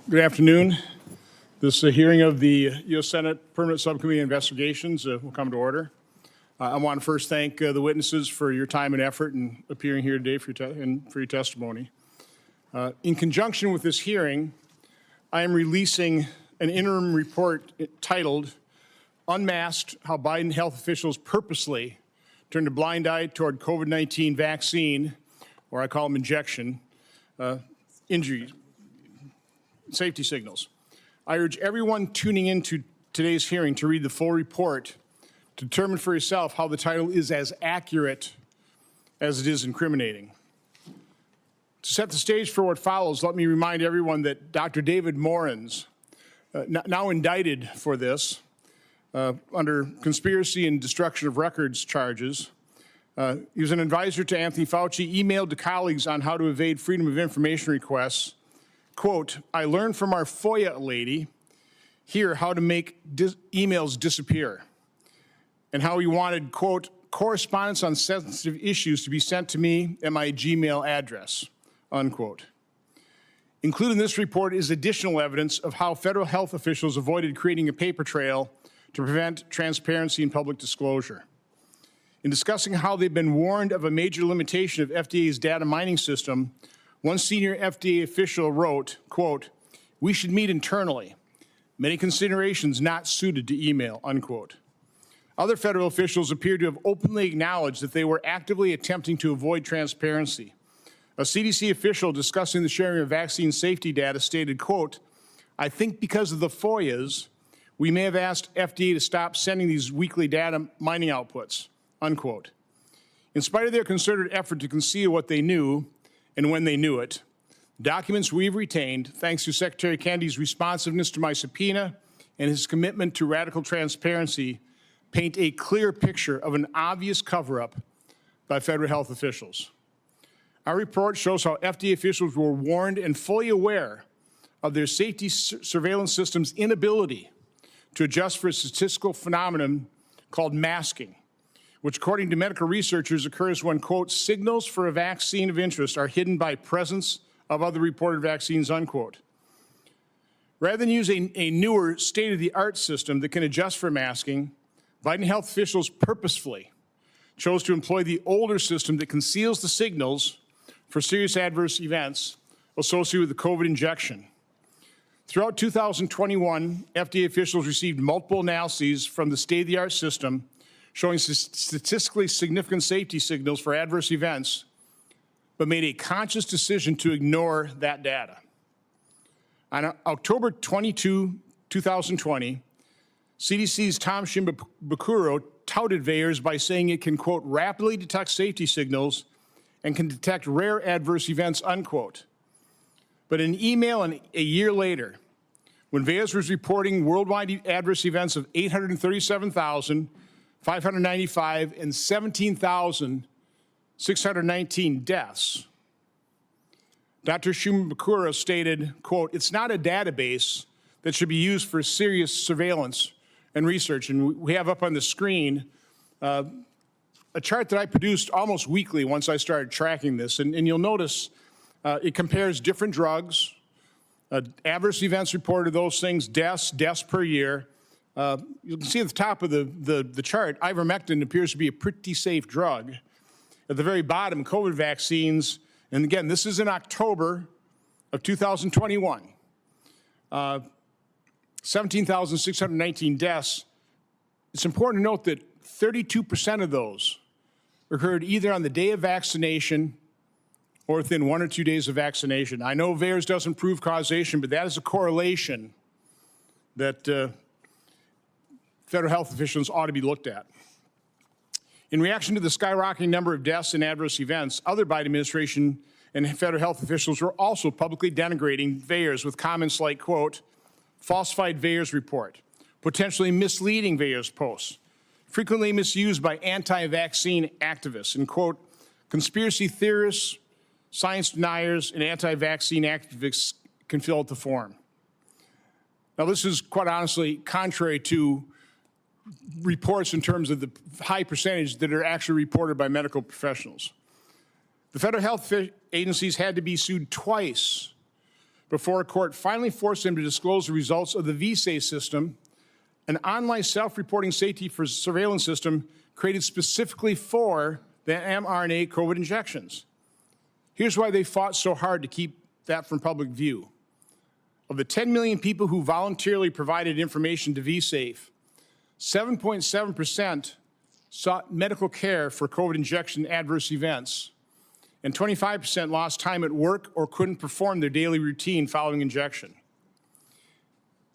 Good afternoon. This hearing of the U.S. Senate Permanent Subcommittee on Investigations will come to order. I want to first thank the witnesses for your time and effort in appearing here today for your testimony. In conjunction with this hearing, I am releasing an interim report titled Unmasked: How Biden Health Officials Purposely Turned a Blind Eye Toward COVID-19 Vaccine, or I call them injection, injuries, safety signals. I urge everyone tuning into today's hearing to read the full report to determine for yourself how the title is as accurate as it is incriminating. To set the stage for what follows, let me remind everyone that Dr. David Morens, now indicted for this, under conspiracy and destruction of records charges, he was an advisor to Anthony Fauci, emailed to colleagues on how to evade Freedom of Information requests. Quote, I learned from our FOIA lady here how to make emails disappear, and how he wanted, quote, correspondence on sensitive issues to be sent to me at my Gmail address, unquote. Included in this report is additional evidence of how federal health officials avoided creating a paper trail to prevent transparency and public disclosure. In discussing how they've been warned of a major limitation of FDA's data mining system, one senior FDA official wrote, quote, we should meet internally. Many considerations not suited to email, unquote. Other federal officials appear to have openly acknowledged that they were actively attempting to avoid transparency. A CDC official discussing the sharing of vaccine safety data stated, quote, I think because of the FOIAs, we may have asked FDA to stop sending these weekly data mining outputs, unquote. In spite of their concerted effort to conceal what they knew, and when they knew it, documents we've retained, thanks to Secretary Kennedy's responsiveness to my subpoena and his commitment to radical transparency, paint a clear picture of an obvious cover-up by federal health officials. Our report shows how FDA officials were warned and fully aware of their safety surveillance system's inability to adjust for a statistical phenomenon called masking, which according to medical researchers occurs when, quote, signals for a vaccine of interest are hidden by presence of other reported vaccines, unquote. Rather than use a newer state-of-the-art system that can adjust for masking, Biden health officials purposefully chose to employ the older system that conceals the signals for serious adverse events associated with the COVID injection. Throughout 2021, FDA officials received multiple analyses from the state-of-the-art system showing statistically significant safety signals for adverse events, but made a conscious decision to ignore that data. On October 22, 2020, CDC's Tom Shimabukuro touted VAERS by saying it can, quote, rapidly detect safety signals and can detect rare adverse events, unquote. But in an email a year later, when VAERS was reporting worldwide adverse events of 837,595 and 17,619 deaths, Dr. Shimabukuro stated, quote, it's not a database that should be used for serious surveillance and research. And we have up on the screen a chart that I produced almost weekly once I started tracking this. And you'll notice it compares different drugs, adverse events reported, those things, deaths per year. You can see at the top of the chart, ivermectin appears to be a pretty safe drug. At the very bottom, COVID vaccines, and again, this is in October of 2021, 17,619 deaths. It's important to note that 32% of those occurred either on the day of vaccination or within 1 or 2 days of vaccination. I know VAERS doesn't prove causation, but that is a correlation that federal health officials ought to be looked at. In reaction to the skyrocketing number of deaths and adverse events, other Biden administration and federal health officials were also publicly denigrating VAERS with comments like, quote, falsified VAERS report, potentially misleading VAERS posts, frequently misused by anti-vaccine activists, and, quote, conspiracy theorists, science deniers, and anti-vaccine activists can fill out the form. Now, this is quite honestly contrary to reports in terms of the high percentage that are actually reported by medical professionals. The federal health agencies had to be sued twice before a court finally forced him to disclose the results of the VSafe system, an online self-reporting safety for surveillance system created specifically for the mRNA COVID injections. Here's why they fought so hard to keep that from public view. Of the 10 million people who voluntarily provided information to VSafe, 7.7% sought medical care for COVID injection adverse events, and 25% lost time at work or couldn't perform their daily routine following injection.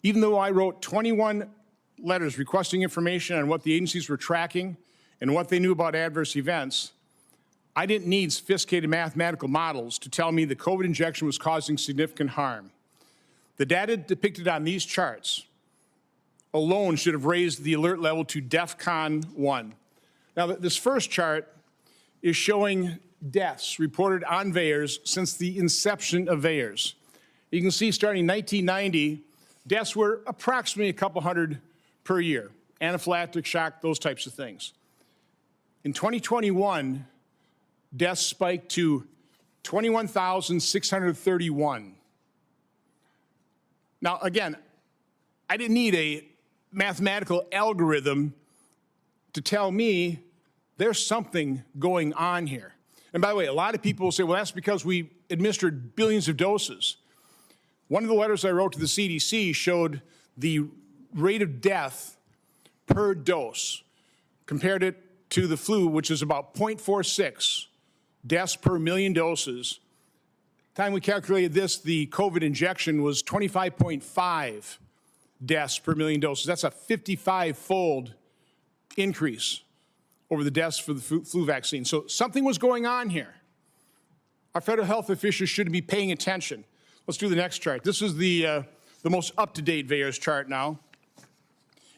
Even though I wrote 21 letters requesting information on what the agencies were tracking and what they knew about adverse events, I didn't need sophisticated mathematical models to tell me the COVID injection was causing significant harm. The data depicted on these charts alone should have raised the alert level to DEFCON 1. Now, this first chart is showing deaths reported on VAERS since the inception of VAERS. You can see starting in 1990, deaths were approximately a couple hundred per year, anaphylactic shock, those types of things. In 2021, deaths spiked to 21,631. Now, again, I didn't need a mathematical algorithm to tell me there's something going on here. And by the way, a lot of people will say, well, that's because we administered billions of doses. One of the letters I wrote to the CDC showed the rate of death per dose, compared it to the flu, which is about 0.46 deaths per million doses. Time we calculated this, the COVID injection was 25.5 deaths per million doses. That's a 55-fold increase over the deaths for the flu vaccine. So something was going on here. Our federal health officials should be paying attention. Let's do the next chart. This is the most up-to-date VAERS chart now.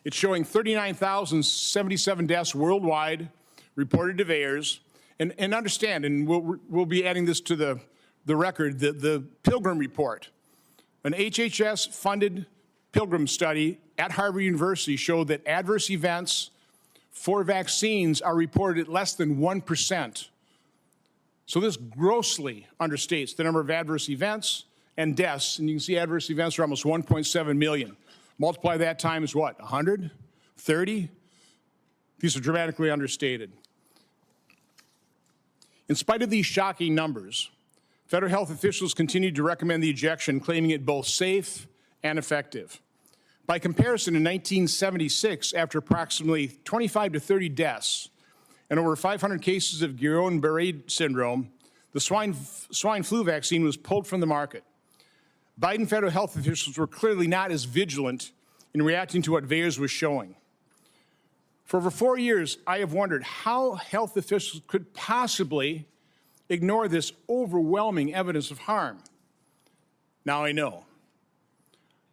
It's showing 39,077 deaths worldwide reported to VAERS. And understand, and we'll be adding this to the record, the Pilgrim report, an HHS-funded Pilgrim study at Harvard University showed that adverse events for vaccines are reported at less than 1%. So this grossly understates the number of adverse events and deaths, and you can see adverse events are almost 1.7 million. Multiply that times what, 100, 30? These are dramatically understated. In spite of these shocking numbers, federal health officials continued to recommend the injection, claiming it both safe and effective. By comparison, in 1976, after approximately 25 to 30 deaths and over 500 cases of Guillain-Barré syndrome, the swine flu vaccine was pulled from the market. Biden federal health officials were clearly not as vigilant in reacting to what VAERS was showing. For over 4 years, I have wondered how health officials could possibly ignore this overwhelming evidence of harm. Now I know.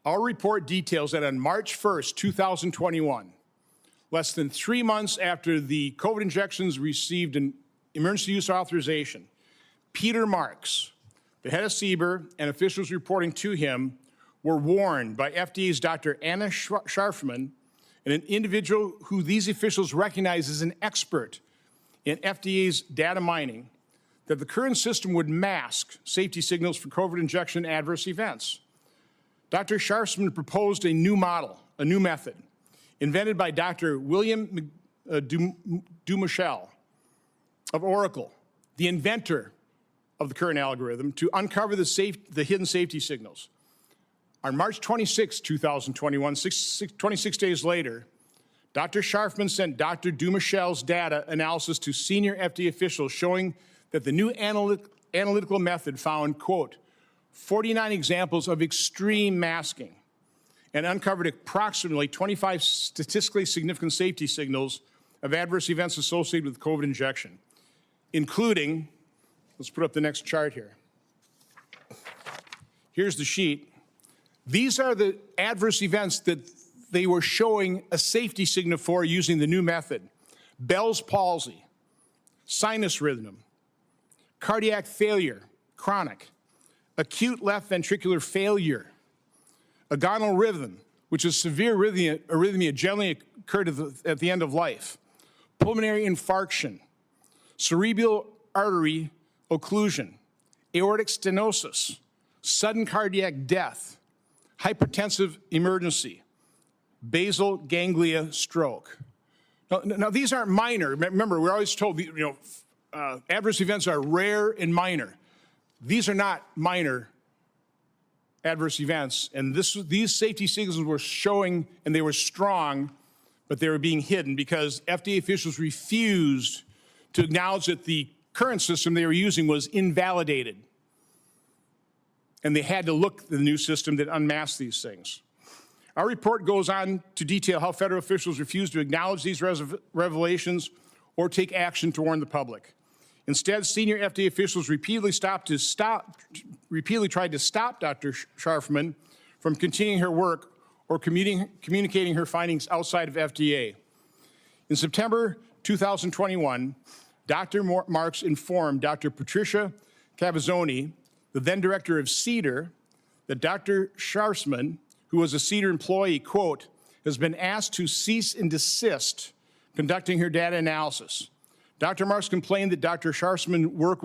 Our report details that on March 1st, 2021, less than 3 months after the COVID injections received an emergency use authorization, Peter Marks, the head of CBER, and officials reporting to him were warned by FDA's Dr. Anna Scharfman, and an individual who these officials recognize as an expert in FDA's data mining, that the current system would mask safety signals for COVID injection adverse events. Dr. Scharfman proposed a new model, a new method, invented by Dr. William Dumichel of Oracle, the inventor of the current algorithm, to uncover the hidden safety signals. On March 26, 2021, 26 days later, Dr. Scharfman sent Dr. Dumichel's data analysis to senior FDA officials, showing that the new analytical method found, quote, 49 examples of extreme masking and uncovered approximately 25 statistically significant safety signals of adverse events associated with COVID injection, including, let's put up the next chart here. Here's the sheet. These are the adverse events that they were showing a safety signal for using the new method: Bell's palsy, sinus rhythm, cardiac failure, chronic, acute left ventricular failure, agonal rhythm, which is severe arrhythmia generally occurred at the end of life, pulmonary infarction, cerebral artery occlusion, aortic stenosis, sudden cardiac death, hypertensive emergency, basal ganglia stroke. Now these aren't minor. Remember, we're always told, adverse events are rare and minor. These are not minor adverse events, and these safety signals were showing, and they were strong, but they were being hidden because FDA officials refused to acknowledge that the current system they were using was invalidated. And they had to look at the new system that unmasked these things. Our report goes on to detail how federal officials refused to acknowledge these revelations or take action to warn the public. Instead, senior FDA officials repeatedly tried to stop Dr. Scharfman from continuing her work or communicating her findings outside of FDA. In September 2021, Dr. Marks informed Dr. Patricia Cavazzoni, the then director of CDER, that Dr. Scharfman, who was a CDER employee, quote, has been asked to cease and desist conducting her data analysis. Dr. Marks complained that Dr. Scharfman's work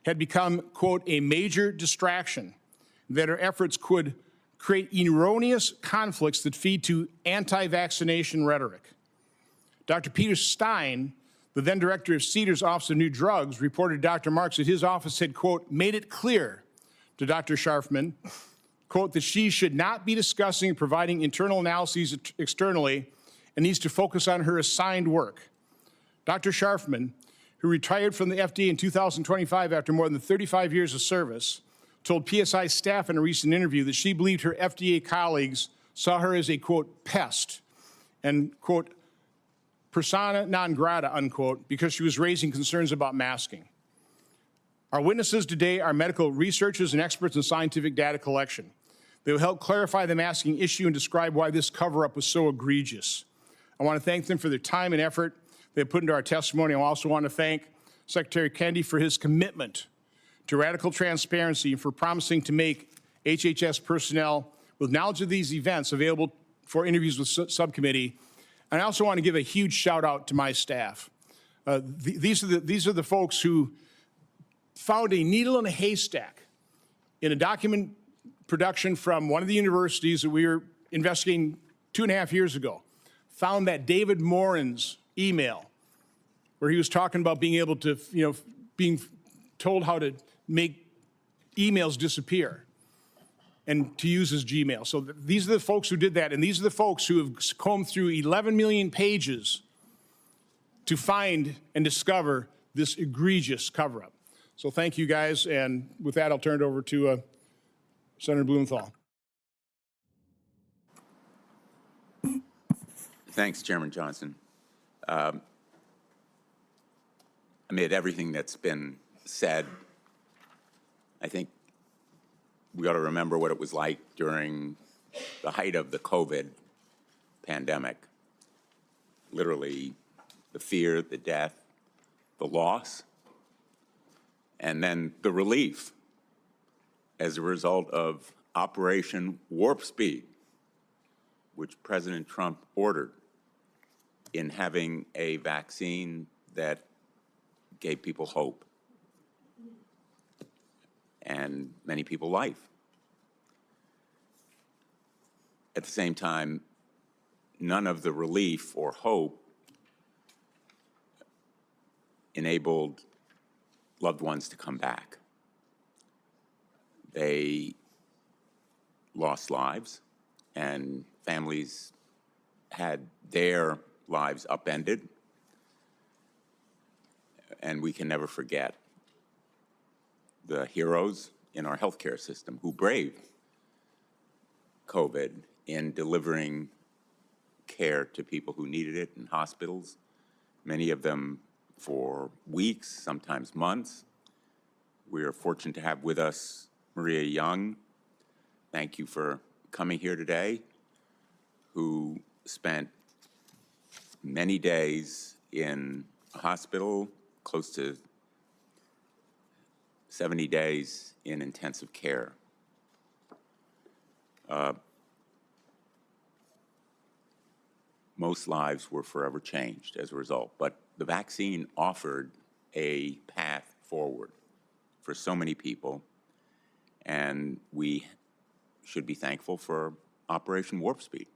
had become, quote, a major distraction, that her efforts could create erroneous conflicts that feed to anti-vaccination rhetoric. Dr. Peter Stein, the then director of CDER's Office of New Drugs, reported to Dr. Marks that his office had, quote, made it clear to Dr. Scharfman, quote, that she should not be discussing and providing internal analyses externally and needs to focus on her assigned work. Dr. Scharfman, who retired from the FDA in 2025 after more than 35 years of service, told PSI staff in a recent interview that she believed her FDA colleagues saw her as a, quote, pest and, quote, persona non grata, unquote, because she was raising concerns about masking. Our witnesses today are medical researchers and experts in scientific data collection. They will help clarify the masking issue and describe why this cover-up was so egregious. I want to thank them for their time and effort they put into our testimony. I also want to thank Secretary Kennedy for his commitment to radical transparency and for promising to make HHS personnel with knowledge of these events available for interviews with subcommittee. And I also want to give a huge shout out to my staff. These are the folks who found a needle in a haystack in a document production from one of the universities that we were investigating 2.5 years ago. Found that David Morin's email where he was talking about being able to, being told how to make emails disappear and to use his Gmail. So these are the folks who did that, and these are the folks who have combed through 11 million pages to find and discover this egregious cover-up. So thank you, guys, and with that, I'll turn it over to Senator Blumenthal. Thanks, Chairman Johnson. Amid everything that's been said, I think we ought to remember what it was like during the height of the COVID pandemic. Literally, the fear, the death, the loss, and then the relief as a result of Operation Warp Speed, which President Trump ordered, in having a vaccine that gave people hope and many people life. At the same time, none of the relief or hope enabled loved ones to come back. They lost lives, and families had their lives upended, and we can never forget the heroes in our healthcare system who braved COVID in delivering care to people who needed it in hospitals, many of them for weeks, sometimes months. We are fortunate to have with us Maria Young. Thank you for coming here today, who spent many days in a hospital, close to 70 days in intensive care. Most lives were forever changed as a result, but the vaccine offered a path forward for so many people, and we should be thankful for Operation Warp Speed.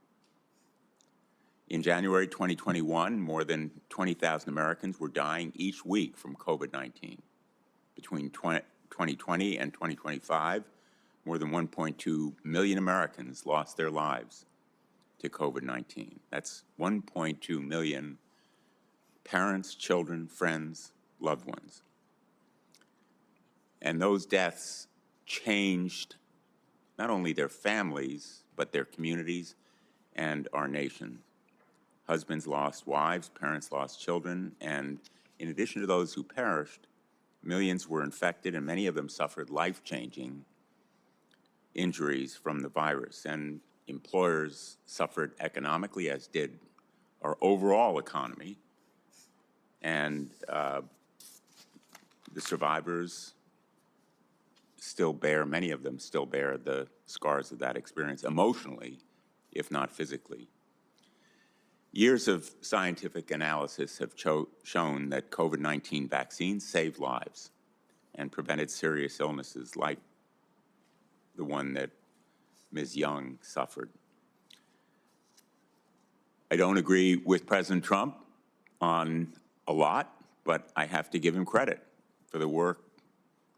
In January 2021, more than 20,000 Americans were dying each week from COVID-19. Between 2020 and 2025, more than 1.2 million Americans lost their lives to COVID-19. That's 1.2 million parents, children, friends, loved ones. And those deaths changed not only their families, but their communities and our nation. Husbands lost wives, parents lost children, and in addition to those who perished, millions were infected and many of them suffered life-changing injuries from the virus. And employers suffered economically, as did our overall economy. And the survivors still bear, many of them still bear the scars of that experience emotionally, if not physically. Years of scientific analysis have shown that COVID-19 vaccines saved lives and prevented serious illnesses like the one that Ms. Young suffered. I don't agree with President Trump on a lot, but I have to give him credit for the work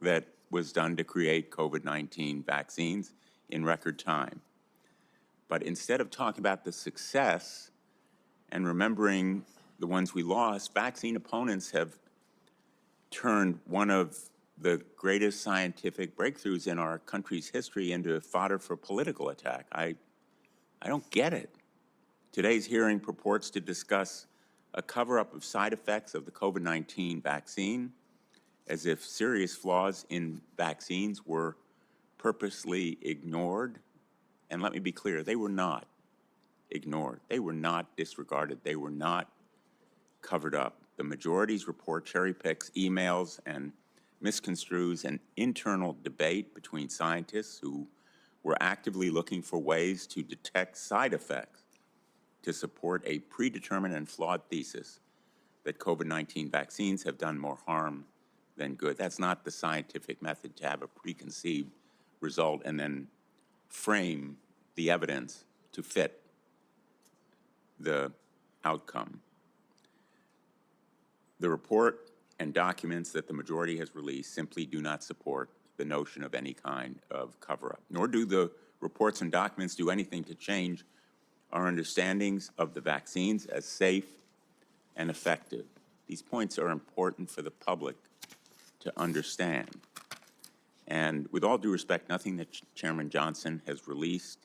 that was done to create COVID-19 vaccines in record time. But instead of talking about the success and remembering the ones we lost, vaccine opponents have turned one of the greatest scientific breakthroughs in our country's history into fodder for political attack. I don't get it. Today's hearing purports to discuss a cover-up of side effects of the COVID-19 vaccine, as if serious flaws in vaccines were purposely ignored. And let me be clear, they were not ignored. They were not disregarded. They were not covered up. The majority's report cherry-picks emails and misconstrues an internal debate between scientists who were actively looking for ways to detect side effects to support a predetermined and flawed thesis that COVID-19 vaccines have done more harm than good. That's not the scientific method, to have a preconceived result and then frame the evidence to fit the outcome. The report and documents that the majority has released simply do not support the notion of any kind of cover-up, nor do the reports and documents do anything to change our understandings of the vaccines as safe and effective. These points are important for the public to understand. And with all due respect, nothing that Chairman Johnson has released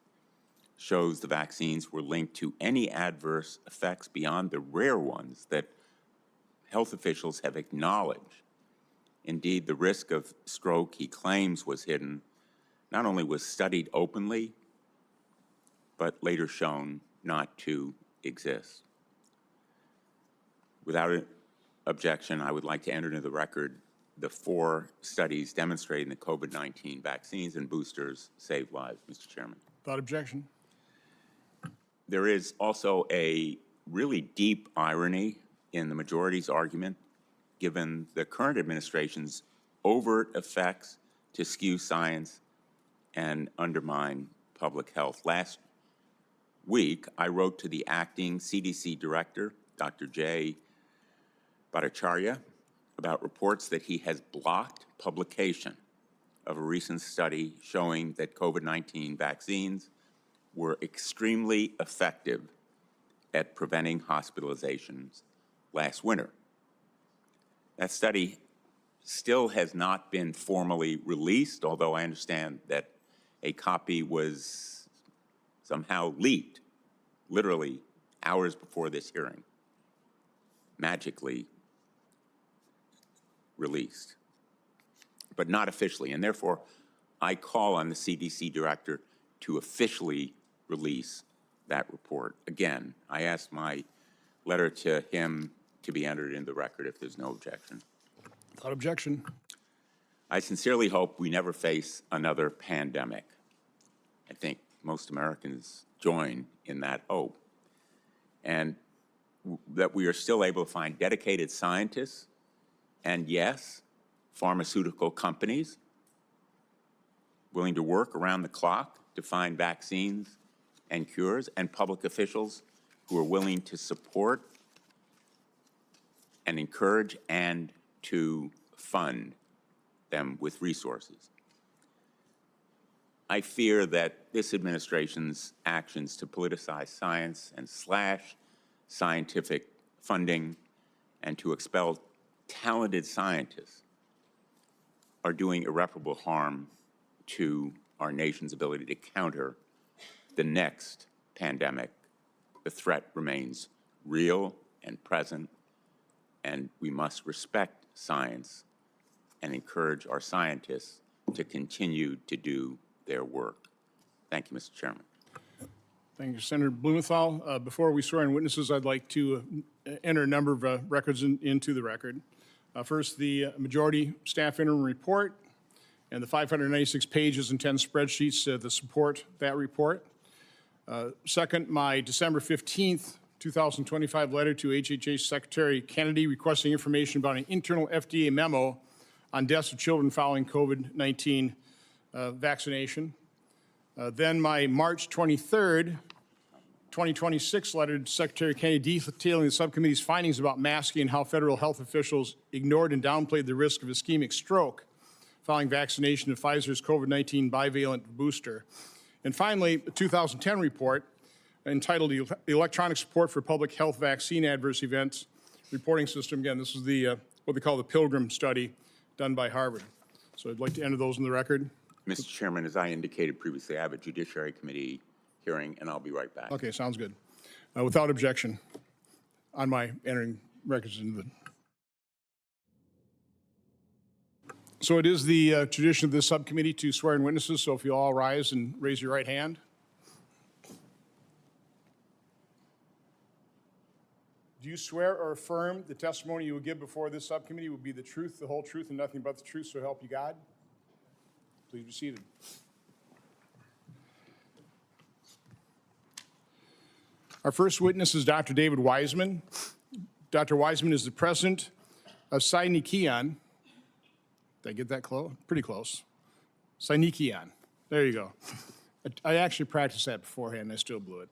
shows the vaccines were linked to any adverse effects beyond the rare ones that health officials have acknowledged. Indeed, the risk of stroke he claims was hidden not only was studied openly, but later shown not to exist. Without objection, I would like to enter into the record the 4 studies demonstrating that COVID-19 vaccines and boosters save lives, Mr. Chairman. Without objection. There is also a really deep irony in the majority's argument, given the current administration's overt effects to skew science and undermine public health. Last week, I wrote to the acting CDC director, Dr. Jay Bhattacharya, about reports that he has blocked publication of a recent study showing that COVID-19 vaccines were extremely effective at preventing hospitalizations last winter. That study still has not been formally released, although I understand that a copy was somehow leaked, literally hours before this hearing, magically released, but not officially. And therefore, I call on the CDC director to officially release that report. Again, I asked my letter to him to be entered into the record if there's no objection. Without objection. I sincerely hope we never face another pandemic. I think most Americans join in that hope. And that we are still able to find dedicated scientists and, yes, pharmaceutical companies willing to work around the clock to find vaccines and cures, and public officials who are willing to support and encourage and to fund them with resources. I fear that this administration's actions to politicize science and slash scientific funding and to expel talented scientists are doing irreparable harm to our nation's ability to counter the next pandemic. The threat remains real and present, and we must respect science and encourage our scientists to continue to do their work. Thank you, Mr. Chairman. Thank you, Senator Blumenthal. Before we swear in witnesses, I'd like to enter a number of records into the record. First, the majority staff interim report and the 596 pages and 10 spreadsheets that support that report. Second, my December 15th, 2025 letter to HHS Secretary Kennedy requesting information about an internal FDA memo on deaths of children following COVID-19 vaccination. Then my March 23rd, 2026 letter to Secretary Kennedy detailing the subcommittee's findings about masking and how federal health officials ignored and downplayed the risk of ischemic stroke following vaccination of Pfizer's COVID-19 bivalent booster. And finally, a 2010 report entitled Electronic Support for Public Health Vaccine Adverse Events Reporting System. Again, this is the what they call the Pilgrim study done by Harvard. So I'd like to enter those in the record. Mr. Chairman, as I indicated previously, I have a Judiciary Committee hearing, and I'll be right back. Okay, sounds good. Without objection on my entering records into the... So it is the tradition of this subcommittee to swear in witnesses, so if you all rise and raise your right hand. Do you swear or affirm the testimony you will give before this subcommittee will be the truth, the whole truth, and nothing but the truth, so help you God? Please be seated. Our first witness is Dr. David Wiseman. Dr. Wiseman is the president of Synekion. Did I get that close? Pretty close. Synekion. There you go. I actually practiced that beforehand, and I still blew it.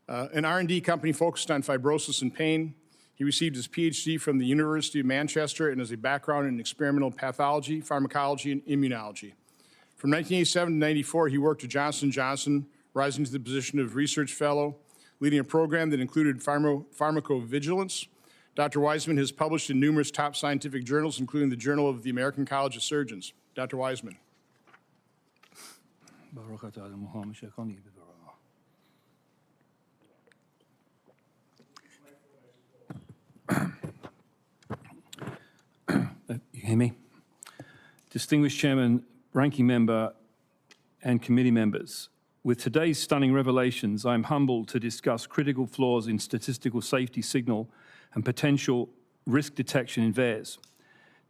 An R&D company focused on fibrosis and pain. He received his PhD from the University of Manchester and has a background in experimental pathology, pharmacology, and immunology. From 1987 to 94, he worked at Johnson & Johnson, rising to the position of research fellow, leading a program that included pharmacovigilance. Dr. Wiseman has published in numerous top scientific journals, including the Journal of the American College of Surgeons. Dr. Wiseman. You hear me? Distinguished Chairman, Ranking Member, and committee members, with today's stunning revelations, I'm humbled to discuss critical flaws in statistical safety signal and potential risk detection in VAERS,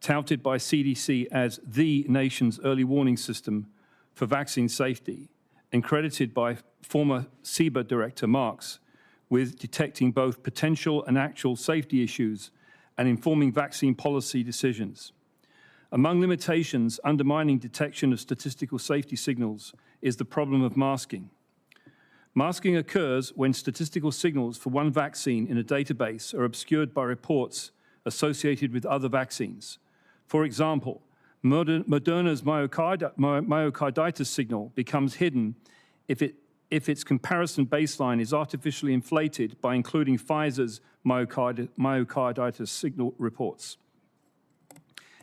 touted by CDC as the nation's early warning system for vaccine safety, and credited by former CBER Director Marks with detecting both potential and actual safety issues and informing vaccine policy decisions. Among limitations undermining detection of statistical safety signals is the problem of masking. Masking occurs when statistical signals for one vaccine in a database are obscured by reports associated with other vaccines. For example, Moderna's myocarditis signal becomes hidden if its comparison baseline is artificially inflated by including Pfizer's myocarditis signal reports.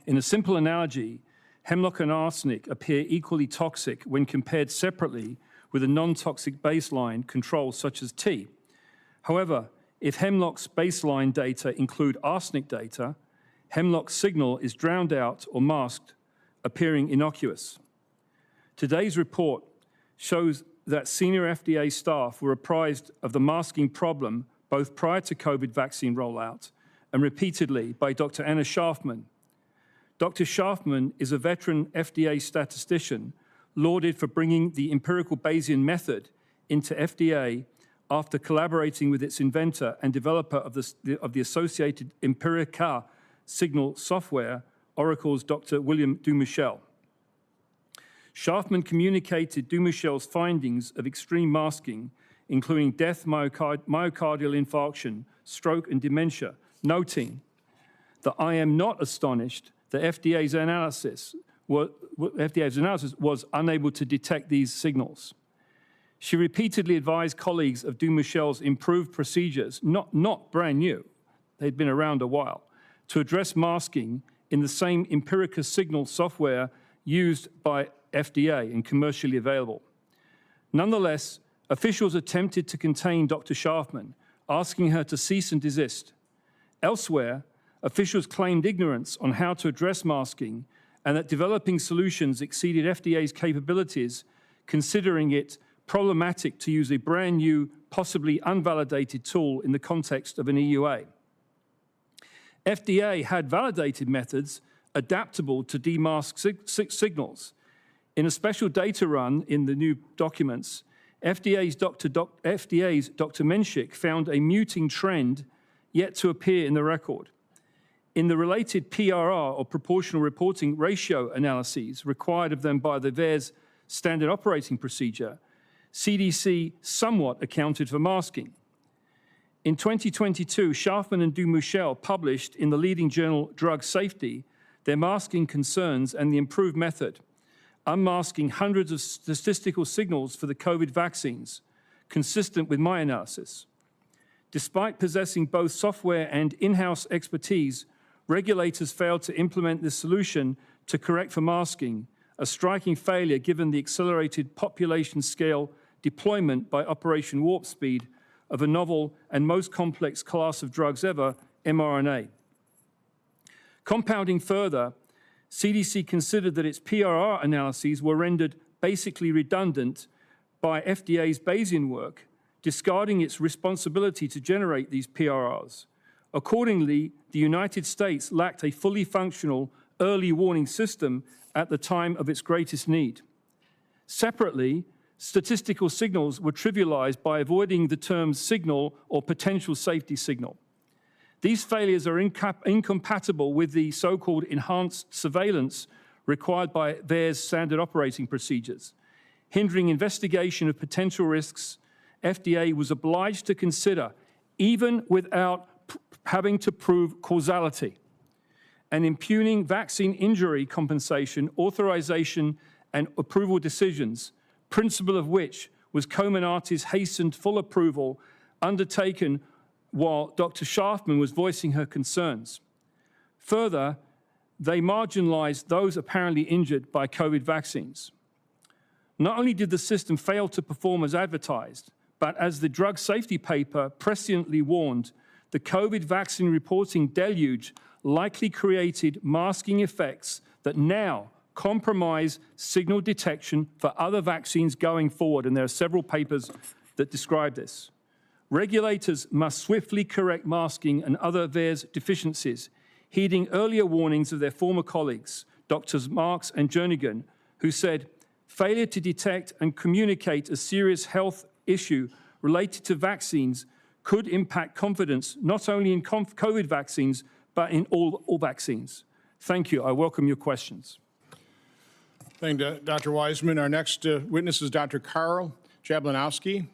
In a simple analogy, hemlock and arsenic appear equally toxic when compared separately with a non-toxic baseline control such as tea. However, if hemlock's baseline data include arsenic data, hemlock's signal is drowned out or masked, appearing innocuous. Today's report shows that senior FDA staff were apprised of the masking problem both prior to COVID vaccine rollout and repeatedly by Dr. Anna Schaafman. Dr. Schaafman is a veteran FDA statistician lauded for bringing the empirical Bayesian method into FDA after collaborating with its inventor and developer of the associated Empirica signal software, Oracle's Dr. William Dumichel. Schaafman communicated Dumouchel's findings of extreme masking, including death, myocardial infarction, stroke, and dementia, noting that I am not astonished that FDA's analysis was unable to detect these signals. She repeatedly advised colleagues of Dumouchel's improved procedures, not brand new, they'd been around a while, to address masking in the same Empiricus Signal software used by FDA and commercially available. Nonetheless, officials attempted to contain Dr. Schaafman, asking her to cease and desist. Elsewhere, officials claimed ignorance on how to address masking and that developing solutions exceeded FDA's capabilities, considering it problematic to use a brand new, possibly unvalidated tool in the context of an EUA. FDA had validated methods adaptable to demask signals. In a special data run in the new documents, FDA's Dr. Menschik found a muting trend yet to appear in the record. In the related PRR, or proportional reporting ratio analyses required of them by the VAERS standard operating procedure, CDC somewhat accounted for masking. In 2022, Schaafman and Dumouchel published in the leading journal Drug Safety their masking concerns and the improved method, unmasking hundreds of statistical signals for the COVID vaccines, consistent with my analysis. Despite possessing both software and in-house expertise, regulators failed to implement this solution to correct for masking, a striking failure given the accelerated population scale deployment by Operation Warp Speed of a novel and most complex class of drugs ever, mRNA. Compounding further, CDC considered that its PRR analyses were rendered basically redundant by FDA's Bayesian work, discarding its responsibility to generate these PRRs. Accordingly, the United States lacked a fully functional early warning system at the time of its greatest need. Separately, statistical signals were trivialized by avoiding the terms signal or potential safety signal. These failures are incompatible with the so-called enhanced surveillance required by VAERS standard operating procedures. Hindering investigation of potential risks, FDA was obliged to consider, even without having to prove causality, and impugning vaccine injury compensation, authorization, and approval decisions, principle of which was Comirnaty's hastened full approval undertaken while Dr. Schaafman was voicing her concerns. Further, they marginalized those apparently injured by COVID vaccines. Not only did the system fail to perform as advertised, but as the drug safety paper presciently warned, the COVID vaccine reporting deluge likely created masking effects that now compromise signal detection for other vaccines going forward, and there are several papers that describe this. Regulators must swiftly correct masking and other VAERS deficiencies, heeding earlier warnings of their former colleagues, Drs. Marks and Jernigan, who said, failure to detect and communicate a serious health issue related to vaccines could impact confidence not only in COVID vaccines, but in all vaccines. Thank you. I welcome your questions. Thank you, Dr. Wiseman. Our next witness is Dr. Karl Jablanowski.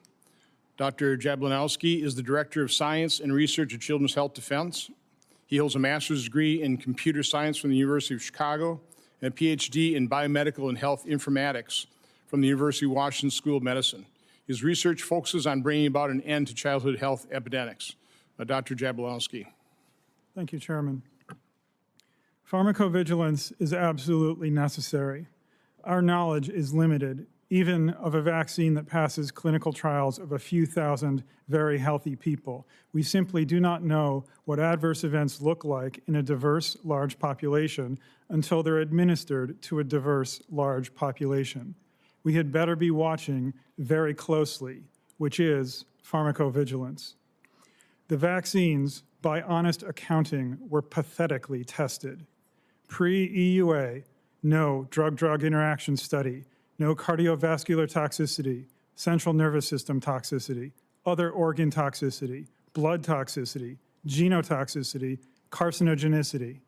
Dr. Jablanowski is the Director of Science and Research at Children's Health Defense. He holds a master's degree in computer science from the University of Chicago and a PhD in biomedical and health informatics from the University of Washington School of Medicine. His research focuses on bringing about an end to childhood health epidemics. Dr. Jablanowski. Thank you, Chairman. Pharmacovigilance is absolutely necessary. Our knowledge is limited, even of a vaccine that passes clinical trials of a few thousand very healthy people. We simply do not know what adverse events look like in a diverse, large population until they're administered to a diverse, large population. We had better be watching very closely, which is pharmacovigilance. The vaccines, by honest accounting, were pathetically tested. Pre-EUA, no drug-drug interaction study, no cardiovascular toxicity, central nervous system toxicity, other organ toxicity, blood toxicity, genotoxicity, carcinogenicity.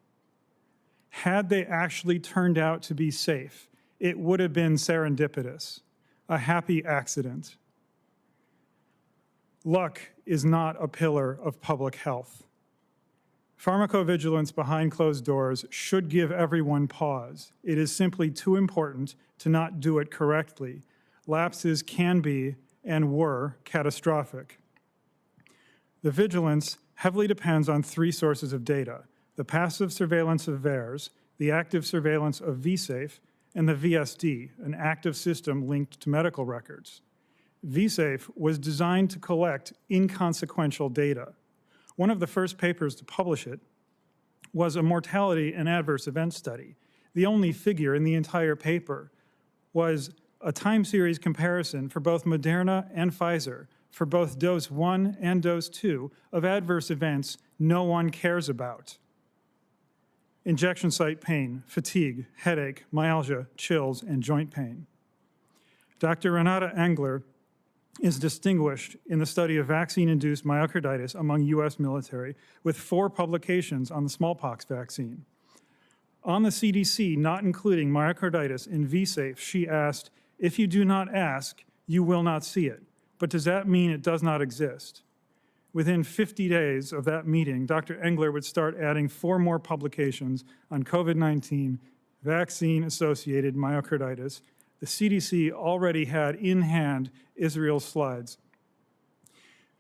Had they actually turned out to be safe, It would have been serendipitous, a happy accident. Luck is not a pillar of public health. Pharmacovigilance behind closed doors should give everyone pause. It is simply too important to not do it correctly. Lapses can be and were catastrophic. The vigilance heavily depends on three sources of data: the passive surveillance of VAERS, the active surveillance of vSafe, and the VSD, an active system linked to medical records. vSafe was designed to collect inconsequential data. One of the first papers to publish it was a mortality and adverse event study. The only figure in the entire paper was a time series comparison for both Moderna and Pfizer, for both dose 1 and dose 2 of adverse events no one cares about: injection site pain, fatigue, headache, myalgia, chills, and joint pain. Dr. Renata Engler is distinguished in the study of vaccine-induced myocarditis among U.S. military, with 4 publications on the smallpox vaccine. On the CDC not including myocarditis in vSafe, she asked, "If you do not ask, you will not see it. But does that mean it does not exist?" Within 50 days of that meeting, Dr. Engler would start adding 4 more publications on COVID-19 vaccine-associated myocarditis. The CDC already had in hand Israel's slides.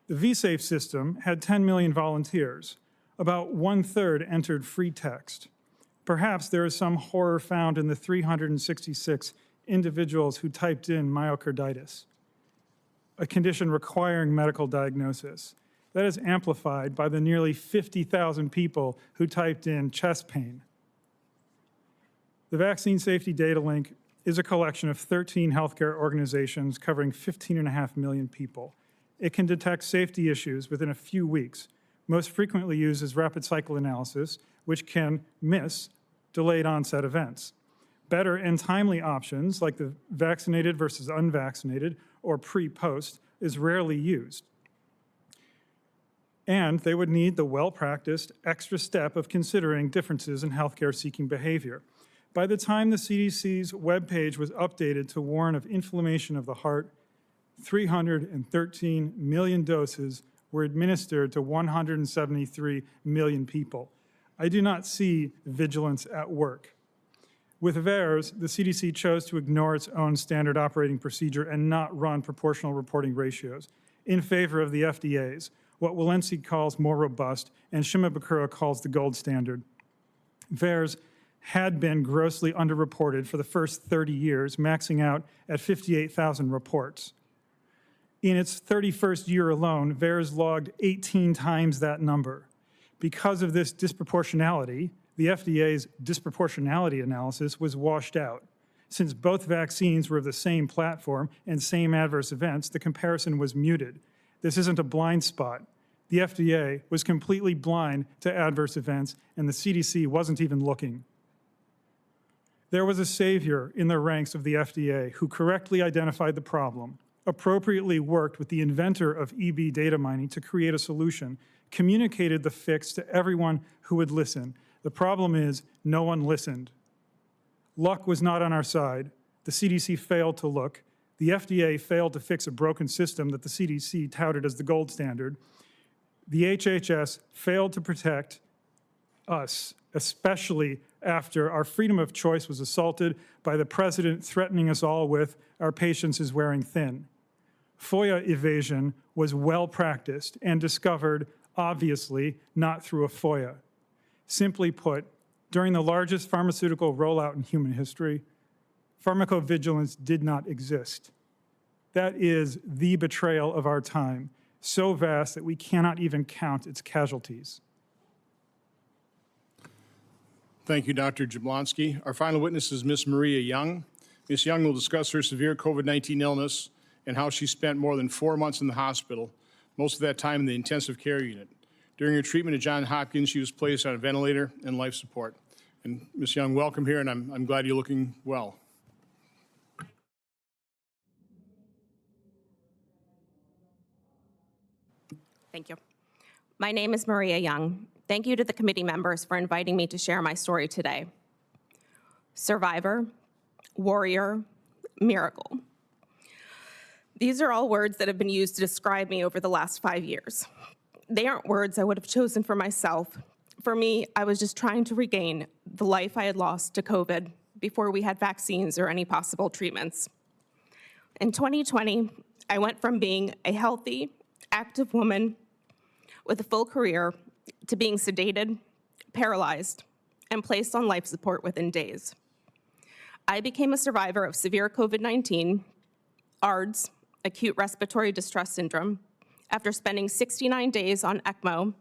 The vSafe system had 10 million volunteers. About 1/3 entered free text. Perhaps there is some horror found in the 366 individuals who typed in myocarditis, a condition requiring medical diagnosis. That is amplified by the nearly 50,000 people who typed in chest pain. The Vaccine Safety Data Link is a collection of 13 healthcare organizations covering 15.5 million people. It can detect safety issues within a few weeks. Most frequently used is rapid cycle analysis, which can miss delayed onset events. Better and timely options, like the vaccinated versus unvaccinated or pre-post, is rarely used. And they would need the well-practiced extra step of considering differences in healthcare-seeking behavior. By the time the CDC's webpage was updated to warn of inflammation of the heart, 313 million doses were administered to 173 million people. I do not see vigilance at work. With VAERS, the CDC chose to ignore its own standard operating procedure and not run proportional reporting ratios in favor of the FDA's, what Walensky calls more robust and Shimabukuro calls the gold standard. VAERS had been grossly underreported for the first 30 years, maxing out at 58,000 reports. In its 31st year alone, VAERS logged 18 times that number. Because of this disproportionality, the FDA's disproportionality analysis was washed out. Since both vaccines were of the same platform and same adverse events, the comparison was muted. This isn't a blind spot. The FDA was completely blind to adverse events, and the CDC wasn't even looking. There was a savior in the ranks of the FDA who correctly identified the problem, appropriately worked with the inventor of EB data mining to create a solution, communicated the fix to everyone who would listen. The problem is, no one listened. Luck was not on our side. The CDC failed to look. The FDA failed to fix a broken system that the CDC touted as the gold standard. The HHS failed to protect us, especially after our freedom of choice was assaulted by the president threatening us all with, "Our patience is wearing thin." FOIA evasion was well practiced and discovered, obviously, not through a FOIA. Simply put, during the largest pharmaceutical rollout in human history, pharmacovigilance did not exist. That is the betrayal of our time, so vast that we cannot even count its casualties. Thank you, Dr. Jablonski. Our final witness is Ms. Maria Young. Ms. Young will discuss her severe COVID-19 illness and how she spent more than 4 months in the hospital, most of that time in the intensive care unit. During her treatment at Johns Hopkins, she was placed on a ventilator and life support. And Ms. Young, welcome here, and I'm glad you're looking well. Thank you. My name is Maria Young. Thank you to the committee members for inviting me to share my story today. Survivor, warrior, miracle. These are all words that have been used to describe me over the last 5 years. They aren't words I would have chosen for myself. For me, I was just trying to regain the life I had lost to COVID before we had vaccines or any possible treatments. In 2020, I went from being a healthy, active woman with a full career to being sedated, paralyzed, and placed on life support within days. I became a survivor of severe COVID-19, ARDS, acute respiratory distress syndrome, after spending 69 days on ECMO,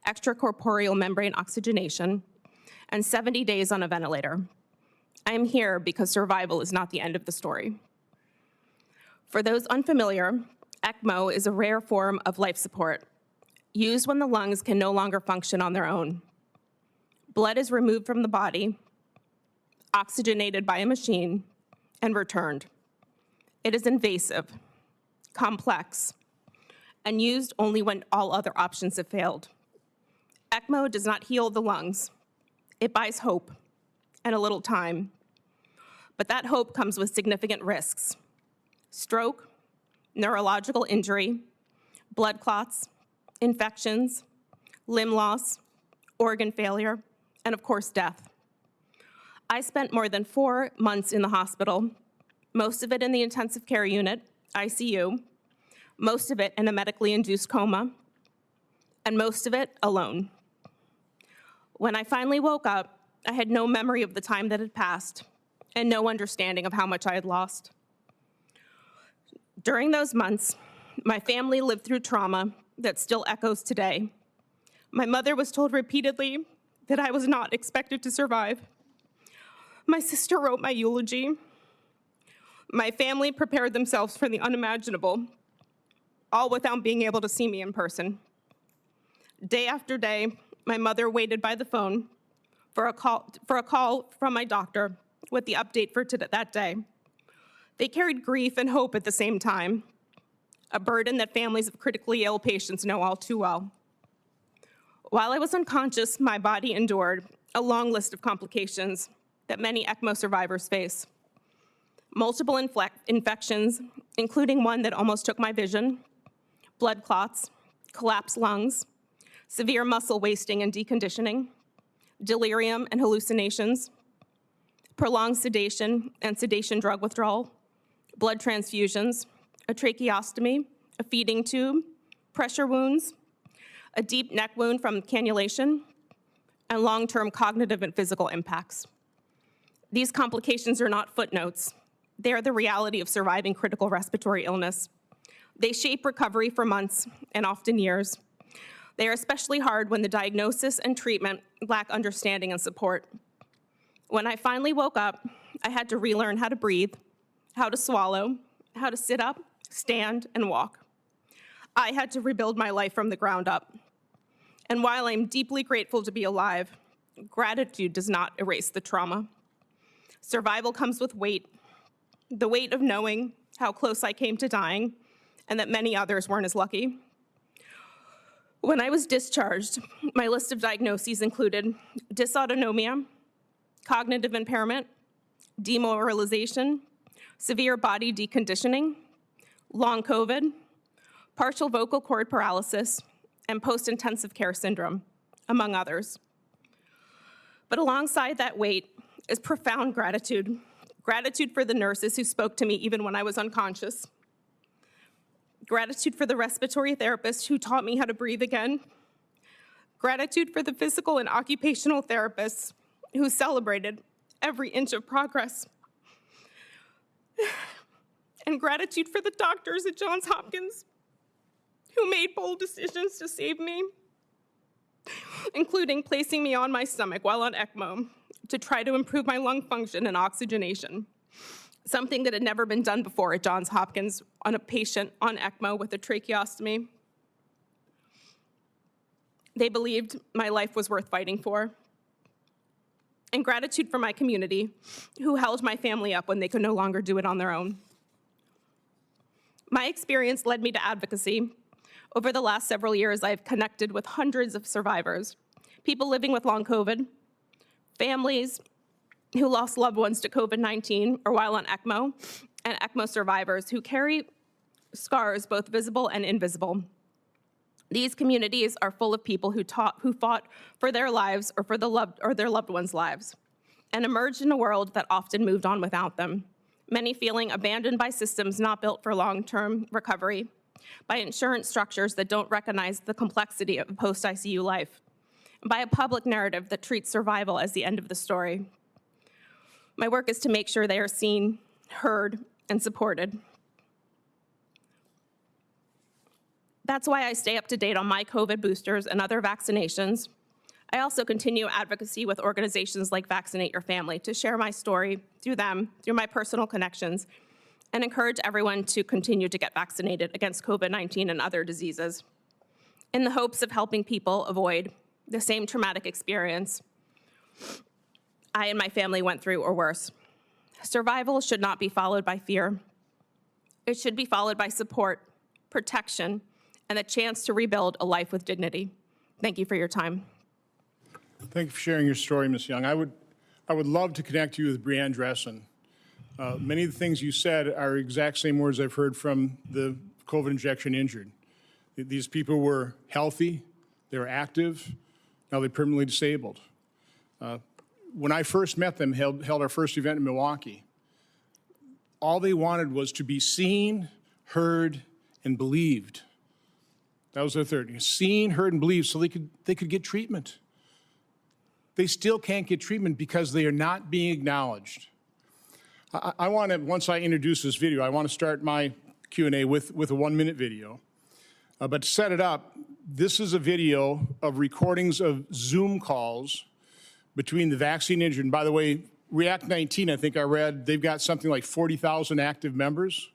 extracorporeal membrane oxygenation, and 70 days on a ventilator. I am here because survival is not the end of the story. For those unfamiliar, ECMO is a rare form of life support, used when the lungs can no longer function on their own. Blood is removed from the body, oxygenated by a machine, and returned. It is invasive, complex, and used only when all other options have failed. ECMO does not heal the lungs. It buys hope and a little time. But that hope comes with significant risks: stroke, neurological injury, blood clots, infections, limb loss, organ failure, and of course, death. I spent more than 4 months in the hospital, most of it in the intensive care unit, ICU, most of it in a medically induced coma, and most of it alone. When I finally woke up, I had no memory of the time that had passed and no understanding of how much I had lost. During those months, my family lived through trauma that still echoes today. My mother was told repeatedly that I was not expected to survive. My sister wrote my eulogy. My family prepared themselves for the unimaginable, all without being able to see me in person. Day after day, my mother waited by the phone for a call from my doctor with the update for that day. They carried grief and hope at the same time, a burden that families of critically ill patients know all too well. While I was unconscious, my body endured a long list of complications that many ECMO survivors face. Multiple infections, including one that almost took my vision, blood clots, collapsed lungs, severe muscle wasting and deconditioning, delirium and hallucinations, prolonged sedation and sedation drug withdrawal, blood transfusions, a tracheostomy, a feeding tube, pressure wounds, a deep neck wound from cannulation, and long-term cognitive and physical impacts. These complications are not footnotes. They are the reality of surviving critical respiratory illness. They shape recovery for months and often years. They are especially hard when the diagnosis and treatment lack understanding and support. When I finally woke up, I had to relearn how to breathe, how to swallow, how to sit up, stand, and walk. I had to rebuild my life from the ground up. And while I'm deeply grateful to be alive, gratitude does not erase the trauma. Survival comes with weight, the weight of knowing how close I came to dying and that many others weren't as lucky. When I was discharged, my list of diagnoses included dysautonomia, cognitive impairment, demoralization, severe body deconditioning, long COVID, partial vocal cord paralysis, and post-intensive care syndrome, among others. But alongside that weight is profound gratitude. Gratitude for the nurses who spoke to me even when I was unconscious. Gratitude for the respiratory therapist who taught me how to breathe again. Gratitude for the physical and occupational therapists who celebrated every inch of progress. And gratitude for the doctors at Johns Hopkins who made bold decisions to save me, including placing me on my stomach while on ECMO to try to improve my lung function and oxygenation, something that had never been done before at Johns Hopkins on a patient on ECMO with a tracheostomy. They believed my life was worth fighting for. And gratitude for my community, who held my family up when they could no longer do it on their own. My experience led me to advocacy. Over the last several years, I've connected with hundreds of survivors, people living with long COVID, families, who lost loved ones to COVID-19 or while on ECMO, and ECMO survivors who carry scars both visible and invisible. These communities are full of people who fought for their lives or for their loved ones' lives, and emerged in a world that often moved on without them, many feeling abandoned by systems not built for long-term recovery, by insurance structures that don't recognize the complexity of post-ICU life, and by a public narrative that treats survival as the end of the story. My work is to make sure they are seen, heard, and supported. That's why I stay up to date on my COVID boosters and other vaccinations. I also continue advocacy with organizations like Vaccinate Your Family to share my story through them, through my personal connections, and encourage everyone to continue to get vaccinated against COVID-19 and other diseases in the hopes of helping people avoid the same traumatic experience I and my family went through or worse. Survival should not be followed by fear. It should be followed by support, protection, and a chance to rebuild a life with dignity. Thank you for your time. Thank you for sharing your story, Ms. Young. I would love to connect you with Brianne Dressen. Many of the things you said are exact same words I've heard from the COVID injection injured. These people were healthy, they were active, now they're permanently disabled. When I first met them, held our first event in Milwaukee, all they wanted was to be seen, heard, and believed. That was their third. Seen, heard, and believed so they could get treatment. They still can't get treatment because they are not being acknowledged. I want to, once I introduce this video, I want to start my Q&A with a 1-minute video. But to set it up, this is a video of recordings of Zoom calls between the vaccine injured. And by the way, React 19, I think I read, they've got something like 40,000 active members.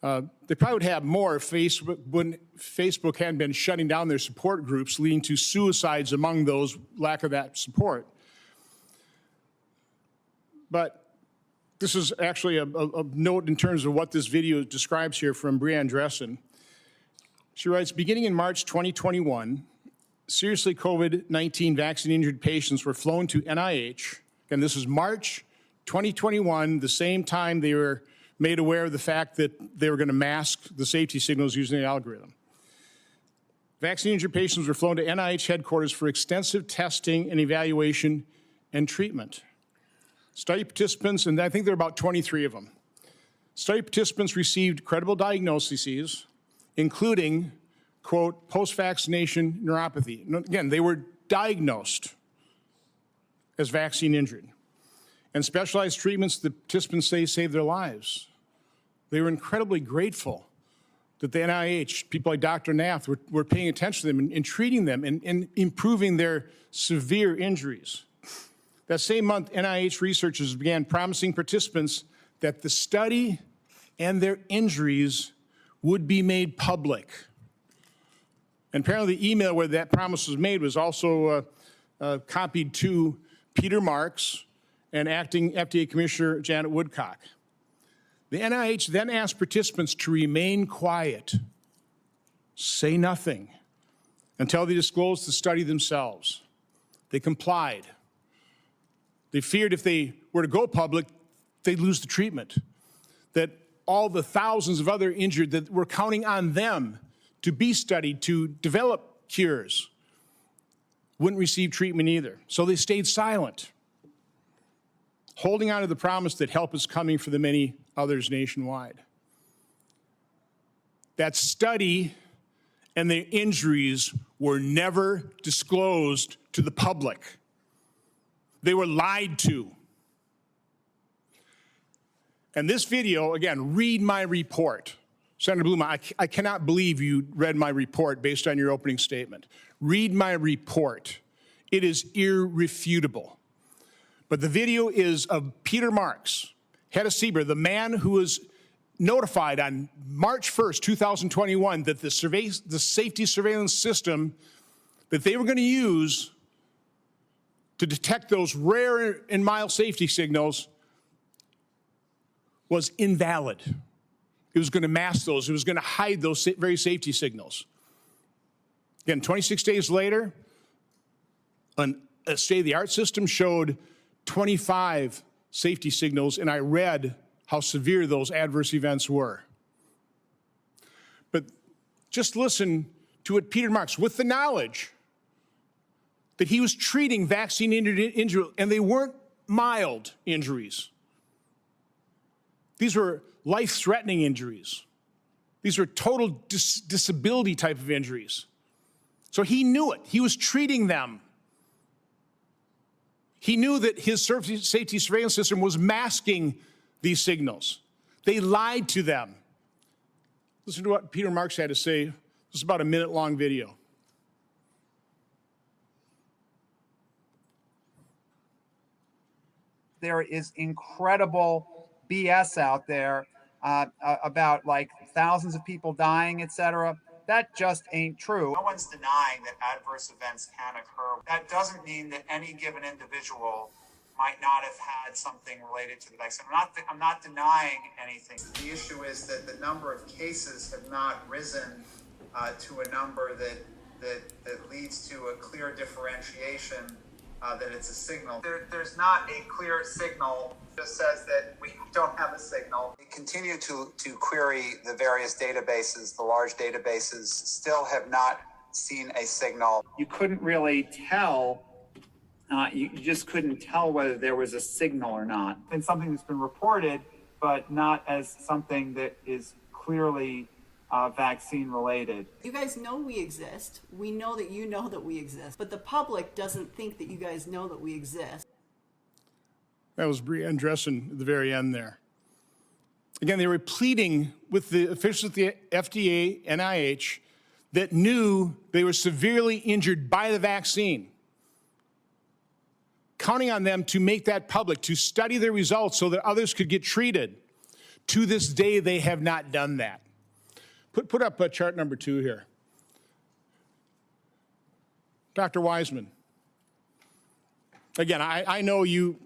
They probably would have more if Facebook hadn't been shutting down their support groups, leading to suicides among those, lack of that support. But this is actually a note in terms of what this video describes here from Brianne Dressen. She writes, beginning in March 2021, seriously COVID-19 vaccine-injured patients were flown to NIH, and this is March 2021, the same time they were made aware of the fact that they were going to mask the safety signals using the algorithm. Vaccine-injured patients were flown to NIH headquarters for extensive testing and evaluation and treatment. Study participants, and I think there are about 23 of them. Study participants received credible diagnoses, including, quote, post-vaccination neuropathy. Again, they were diagnosed as vaccine injured. And specialized treatments the participants say saved their lives. They were incredibly grateful that the NIH, people like Dr. Nath, were paying attention to them and treating them and improving their severe injuries. That same month, NIH researchers began promising participants that the study and their injuries would be made public. And apparently the email where that promise was made was also copied to Peter Marks and acting FDA Commissioner Janet Woodcock. The NIH then asked participants to remain quiet, say nothing, until they disclosed the study themselves. They complied. They feared if they were to go public, they'd lose the treatment, that all the thousands of other injured that were counting on them to be studied, to develop cures, wouldn't receive treatment either. So they stayed silent, holding on to the promise that help is coming for the many others nationwide. That study and the injuries were never disclosed to the public. They were lied to. And this video, again, read my report. Senator Bluma, I cannot believe you read my report based on your opening statement. Read my report. It is irrefutable. But the video is of Peter Marks, head of CBER, the man who was notified on March 1st, 2021, that the safety surveillance system that they were going to use to detect those rare and mild safety signals was invalid. It was going to mask those. It was going to hide those very safety signals. Again, 26 days later, a state-of-the-art system showed 25 safety signals, and I read how severe those adverse events were. But just listen to what Peter Marks, with the knowledge that he was treating vaccine-injured injuries, and they weren't mild injuries. These were life-threatening injuries. These were total disability type of injuries. So he knew it. He was treating them. He knew that his safety surveillance system was masking these signals. They lied to them. Listen to what Peter Marks had to say. This is about a minute-long video. There is incredible BS out there about like thousands of people dying, etc. That just ain't true. No one's denying that adverse events can occur. That doesn't mean that any given individual might not have had something related to the vaccine. I'm not denying anything. The issue is that the number of cases have not risen to a number that leads to a clear differentiation that it's a signal. There's not a clear signal. It just says that we don't have a signal. We continue to query the various databases. The large databases still have not seen a signal. You couldn't really tell. You just couldn't tell whether there was a signal or not. It's something that's been reported, but not as something that is clearly vaccine related. You guys know we exist. We know that you know that we exist, but the public doesn't think that you guys know that we exist. That was Brianne Dressen at the very end there. Again, they were pleading with the officials at the FDA, NIH, that knew they were severely injured by the vaccine, counting on them to make that public, to study their results so that others could get treated. To this day, they have not done that. Put up chart number 2 here. Dr. Wiseman. Again, I know you've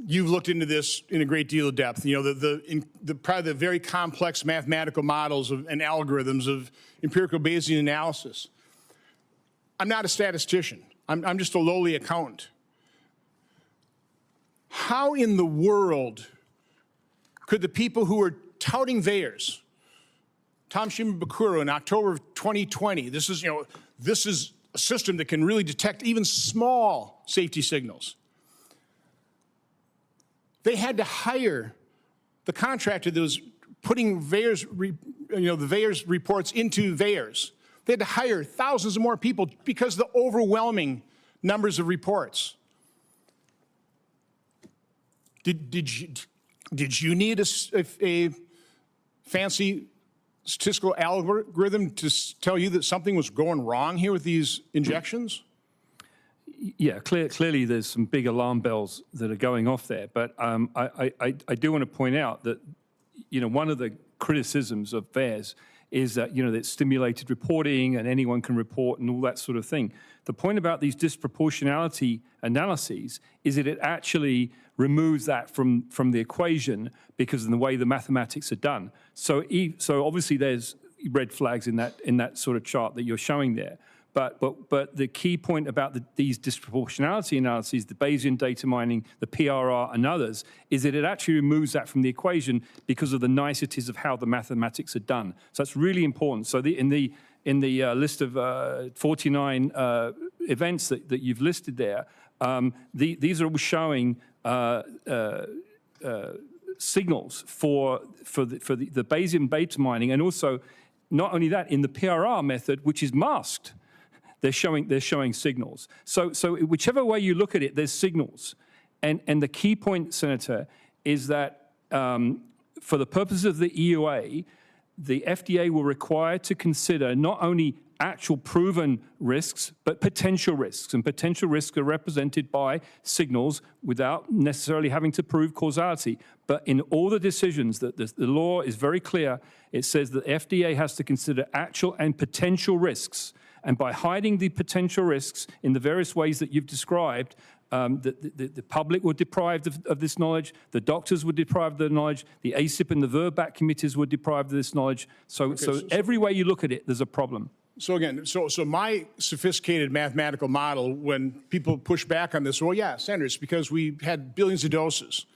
looked into this in a great deal of depth. You know, probably the very complex mathematical models and algorithms of empirical Bayesian analysis. I'm not a statistician. I'm just a lowly accountant. How in the world could the people who were touting VAERS, Tom Shimabukuro in October of 2020, this is a system that can really detect even small safety signals. They had to hire the contractor that was putting VAERS, the VAERS reports into VAERS. They had to hire thousands of more people because of the overwhelming numbers of reports. Did you need a fancy statistical algorithm to tell you that something was going wrong here with these injections? Yeah, clearly there's some big alarm bells that are going off there. But I do want to point out that, one of the criticisms of VAERS is that, that stimulated reporting and anyone can report and all that sort of thing. The point about these disproportionality analyses is that it actually removes that from the equation because of the way the mathematics are done. So obviously there's red flags in that sort of chart that you're showing there. But the key point about these disproportionality analyses, the Bayesian data mining, the PRR, and others, is that it actually removes that from the equation because of the niceties of how the mathematics are done. So that's really important. So in the list of 49 events that you've listed there, these are all showing signals for the Bayesian data mining, and also not only that, in the PRR method, which is masked. They're showing signals. So whichever way you look at it, there's signals. And the key point, Senator, is that for the purposes of the EUA, the FDA will require to consider not only actual proven risks, but potential risks. And potential risks are represented by signals without necessarily having to prove causality. But in all the decisions, the law is very clear. It says that FDA has to consider actual and potential risks. And by hiding the potential risks in the various ways that you've described, the public were deprived of this knowledge, the doctors were deprived of the knowledge, the ACIP and the VRBAC committees were deprived of this knowledge. So every way you look at it, there's a problem. So again, so my sophisticated mathematical model, when people push back on this, well, yeah, Senator, it's because we had billions of doses.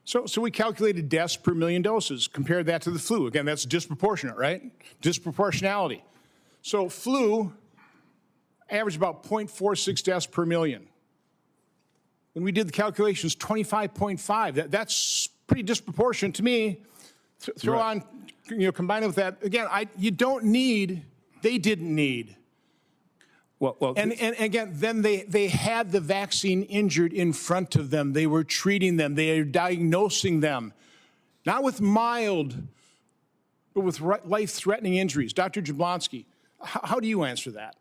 So we calculated deaths per million doses, compared that to the flu. Again, that's disproportionate, right? Disproportionality. So flu averaged about 0.46 deaths per million. When we did the calculations, 25.5. That's pretty disproportionate to me. Throw Right. on, combine it with that. Again, you don't need, they didn't need. Well, And again, then they had the vaccine injured in front of them. They were treating them. They are diagnosing them, not with mild, but with life-threatening injuries. Dr. Jablonski, how do you answer that?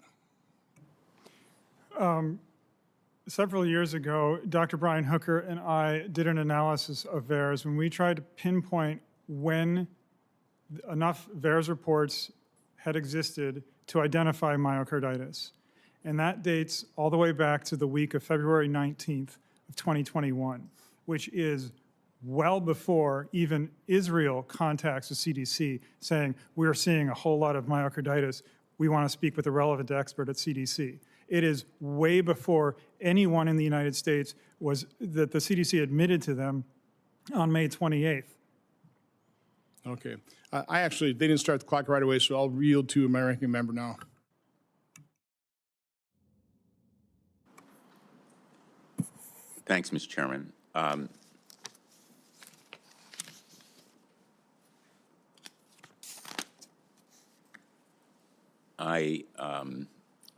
Several years ago, Dr. Brian Hooker and I did an analysis of VAERS when we tried to pinpoint when enough VAERS reports had existed to identify myocarditis. And that dates all the way back to the week of February 19th of 2021, which is well before even Israel contacts the CDC saying, we're seeing a whole lot of myocarditis. We want to speak with a relevant expert at CDC. It is way before anyone in the United States that the CDC admitted to them on May 28th. Okay. They didn't start the clock right away, so I'll yield to my ranking member now. Thanks, Mr. Chairman. I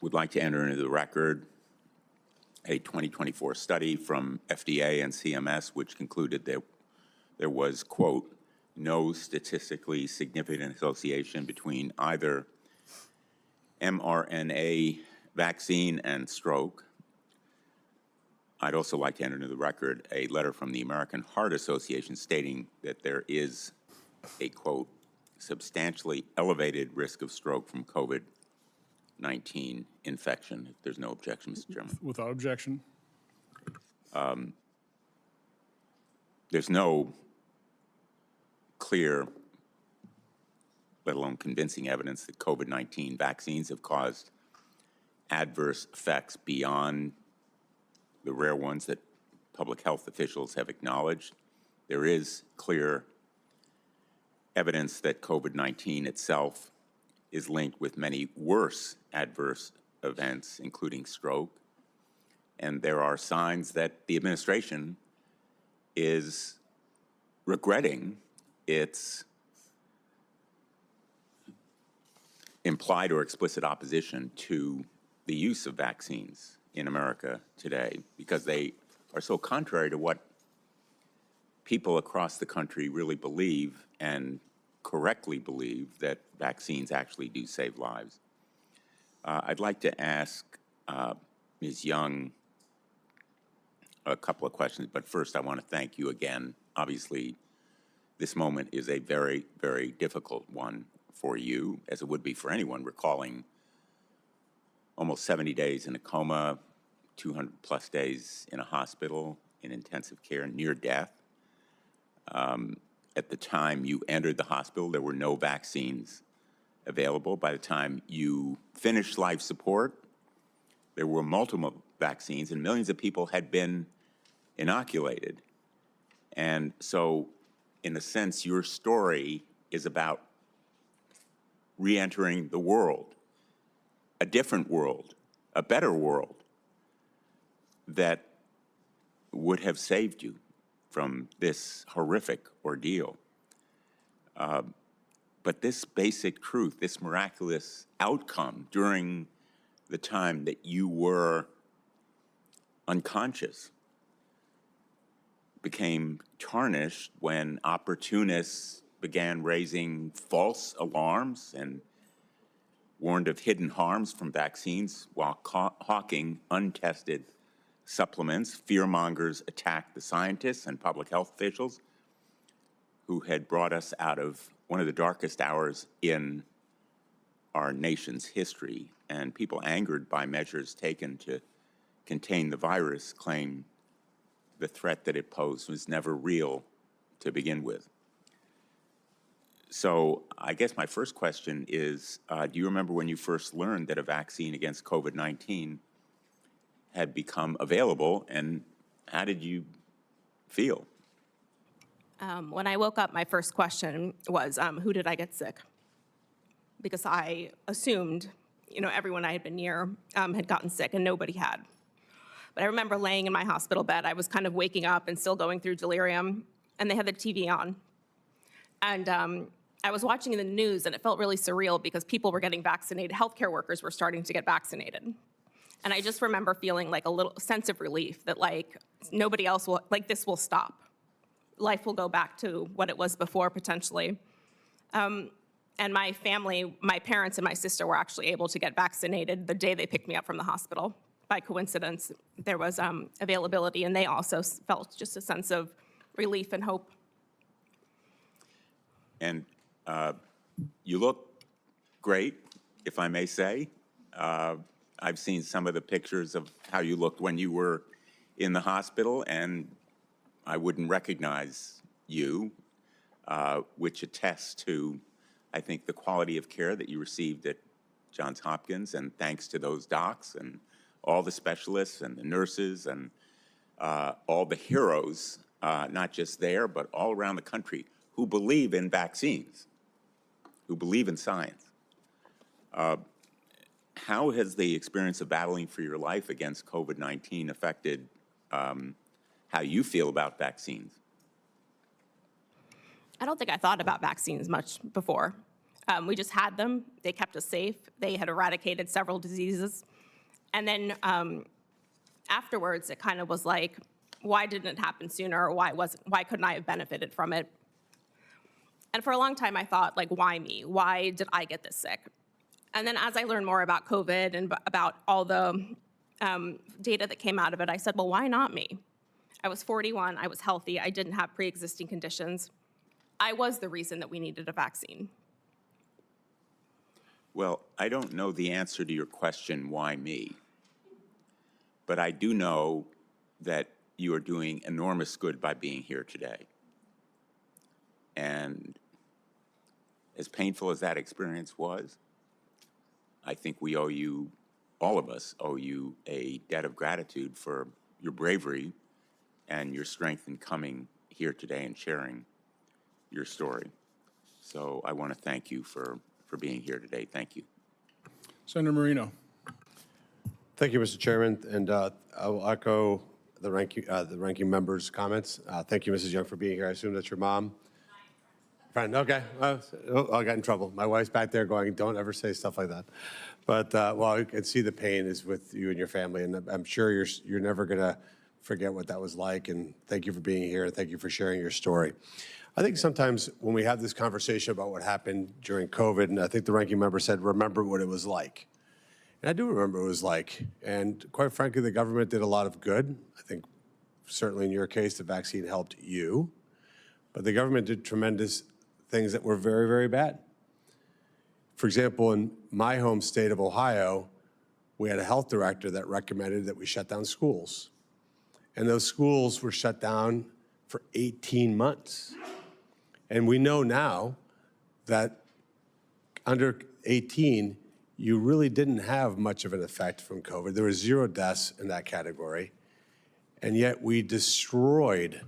would like to enter into the record a 2024 study from FDA and CMS, which concluded that there was, quote, no statistically significant association between either mRNA vaccine and stroke. I'd also like to enter into the record a letter from the American Heart Association stating that there is a, quote, substantially elevated risk of stroke from COVID-19 infection. If there's no objection, Mr. Chairman. Without objection. There's no clear, let alone convincing evidence that COVID-19 vaccines have caused adverse effects beyond the rare ones that public health officials have acknowledged. There is clear evidence that COVID-19 itself is linked with many worse adverse events, including stroke. And there are signs that the administration is regretting its implied or explicit opposition to the use of vaccines in America today, because they are so contrary to what people across the country really believe and correctly believe, that vaccines actually do save lives. I'd like to ask Ms. Young a couple of questions, but first I want to thank you again. Obviously, this moment is a very, very difficult one for you, as it would be for anyone recalling almost 70 days in a coma, 200 plus days in a hospital, in intensive care, near death. At the time you entered the hospital, there were no vaccines available. By the time you finished life support, there were multiple vaccines and millions of people had been inoculated. And so, in a sense, your story is about re-entering the world, a different world, a better world that would have saved you from this horrific ordeal. But this basic truth, this miraculous outcome during the time that you were unconscious, became tarnished when opportunists began raising false alarms and warned of hidden harms from vaccines while hawking untested supplements. Fearmongers attacked the scientists and public health officials who had brought us out of one of the darkest hours in our nation's history. And people angered by measures taken to contain the virus claim the threat that it posed was never real to begin with. So I guess my first question is, do you remember when you first learned that a vaccine against COVID-19 had become available, and how did you feel? When I woke up, my first question was, who did I get sick? Because I assumed, everyone I had been near had gotten sick, and nobody had. But I remember laying in my hospital bed. I was kind of waking up and still going through delirium, and they had the TV on. And I was watching the news, and it felt really surreal because people were getting vaccinated. Healthcare workers were starting to get vaccinated. And I just remember feeling like a little sense of relief that nobody else will, this will stop. Life will go back to what it was before, potentially. And my family, my parents and my sister were actually able to get vaccinated the day they picked me up from the hospital. By coincidence, there was availability, and they also felt just a sense of relief and hope. And you look great, if I may say. I've seen some of the pictures of how you looked when you were in the hospital, and I wouldn't recognize you, which attests to, I think, the quality of care that you received at Johns Hopkins, and thanks to those docs and all the specialists and the nurses and all the heroes, not just there, but all around the country, who believe in vaccines, who believe in science. How has the experience of battling for your life against COVID-19 affected how you feel about vaccines? I don't think I thought about vaccines much before. We just had them. They kept us safe. They had eradicated several diseases. And then afterwards, it kind of was like, why didn't it happen sooner? Or why couldn't I have benefited from it? And for a long time, I thought, why me? Why did I get this sick? And then as I learned more about COVID and about all the data that came out of it, I said, well, why not me? I was 41. I was healthy. I didn't have pre-existing conditions. I was the reason that we needed a vaccine. Well, I don't know the answer to your question, why me? But I do know that you are doing enormous good by being here today. And as painful as that experience was, I think we owe you, all of us owe you, a debt of gratitude for your bravery and your strength in coming here today and sharing your story. So I want to thank you for being here today. Thank you. Senator Marino. Thank you, Mr. Chairman, and I will echo the ranking member's comments. Thank you, Mrs. Young, for being here. I assume that's your mom. Friend, okay. I got in trouble. My wife's back there going, don't ever say stuff like that. But, well, I can see the pain is with you and your family, and I'm sure you're never going to forget what that was like, and thank you for being here, and thank you for sharing your story. I think sometimes when we have this conversation about what happened during COVID, and I think the ranking member said, remember what it was like. And I do remember what it was like, and quite frankly, the government did a lot of good. I think certainly in your case, the vaccine helped you, but the government did tremendous things that were very, very bad. For example, in my home state of Ohio, we had a health director that recommended that we shut down schools. And those schools were shut down for 18 months. And we know now that under 18, you really didn't have much of an effect from COVID. There were 0 deaths in that category. And yet we destroyed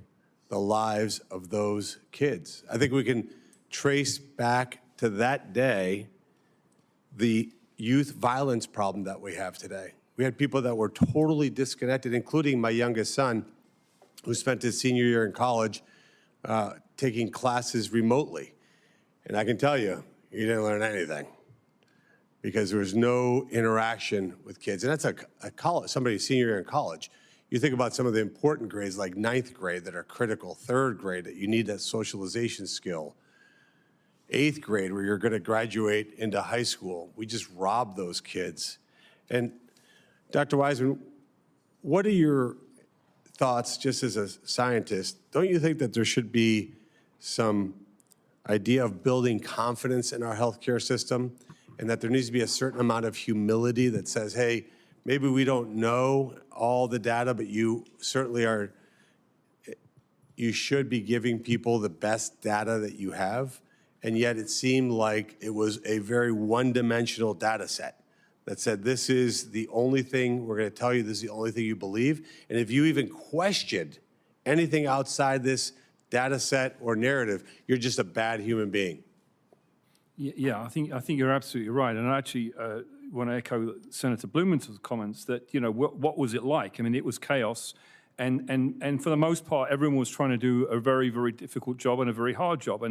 the lives of those kids. I think we can trace back to that day the youth violence problem that we have today. We had people that were totally disconnected, including my youngest son, who spent his senior year in college taking classes remotely. And I can tell you, he didn't learn anything because there was no interaction with kids. And that's a college, somebody's senior year in college. You think about some of the important grades like 9th grade that are critical, 3rd grade that you need that socialization skill, 8th grade where you're going to graduate into high school. We just robbed those kids. And Dr. Wiseman, what are your thoughts just as a scientist? Don't you think that there should be some idea of building confidence in our healthcare system and that there needs to be a certain amount of humility that says, hey, maybe we don't know all the data, but you certainly are, you should be giving people the best data that you have and yet it seemed like it was a very one-dimensional data set that said, this is the only thing we're going to tell you, this is the only thing you believe. And if you even questioned anything outside this data set or narrative, you're just a bad human being. Yeah, I think you're absolutely right. And I actually want to echo Senator Blumenthal's comments that, you know, what was it like? I mean, it was chaos. And for the most part, everyone was trying to do a very, very difficult job and a very hard job.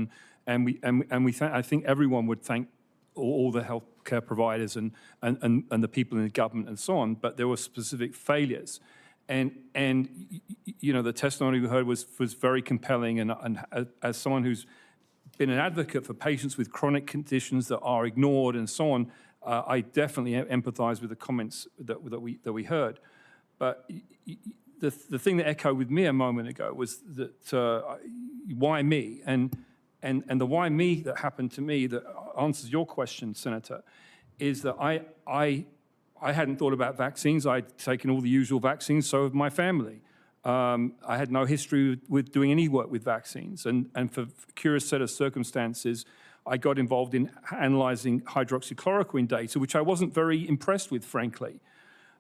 I think everyone would thank all the healthcare providers and the people in the government and so on. But there were specific failures. And you know, the testimony we heard was very compelling. And as someone who's been an advocate for patients with chronic conditions that are ignored and so on, I definitely empathize with the comments that we heard. But the thing that echoed with me a moment ago was that why me? And the why me that happened to me that answers your question, Senator, is that I hadn't thought about vaccines. I'd taken all the usual vaccines, so had my family. I had no history with doing any work with vaccines. And for a curious set of circumstances, I got involved in analyzing hydroxychloroquine data, which I wasn't very impressed with, frankly.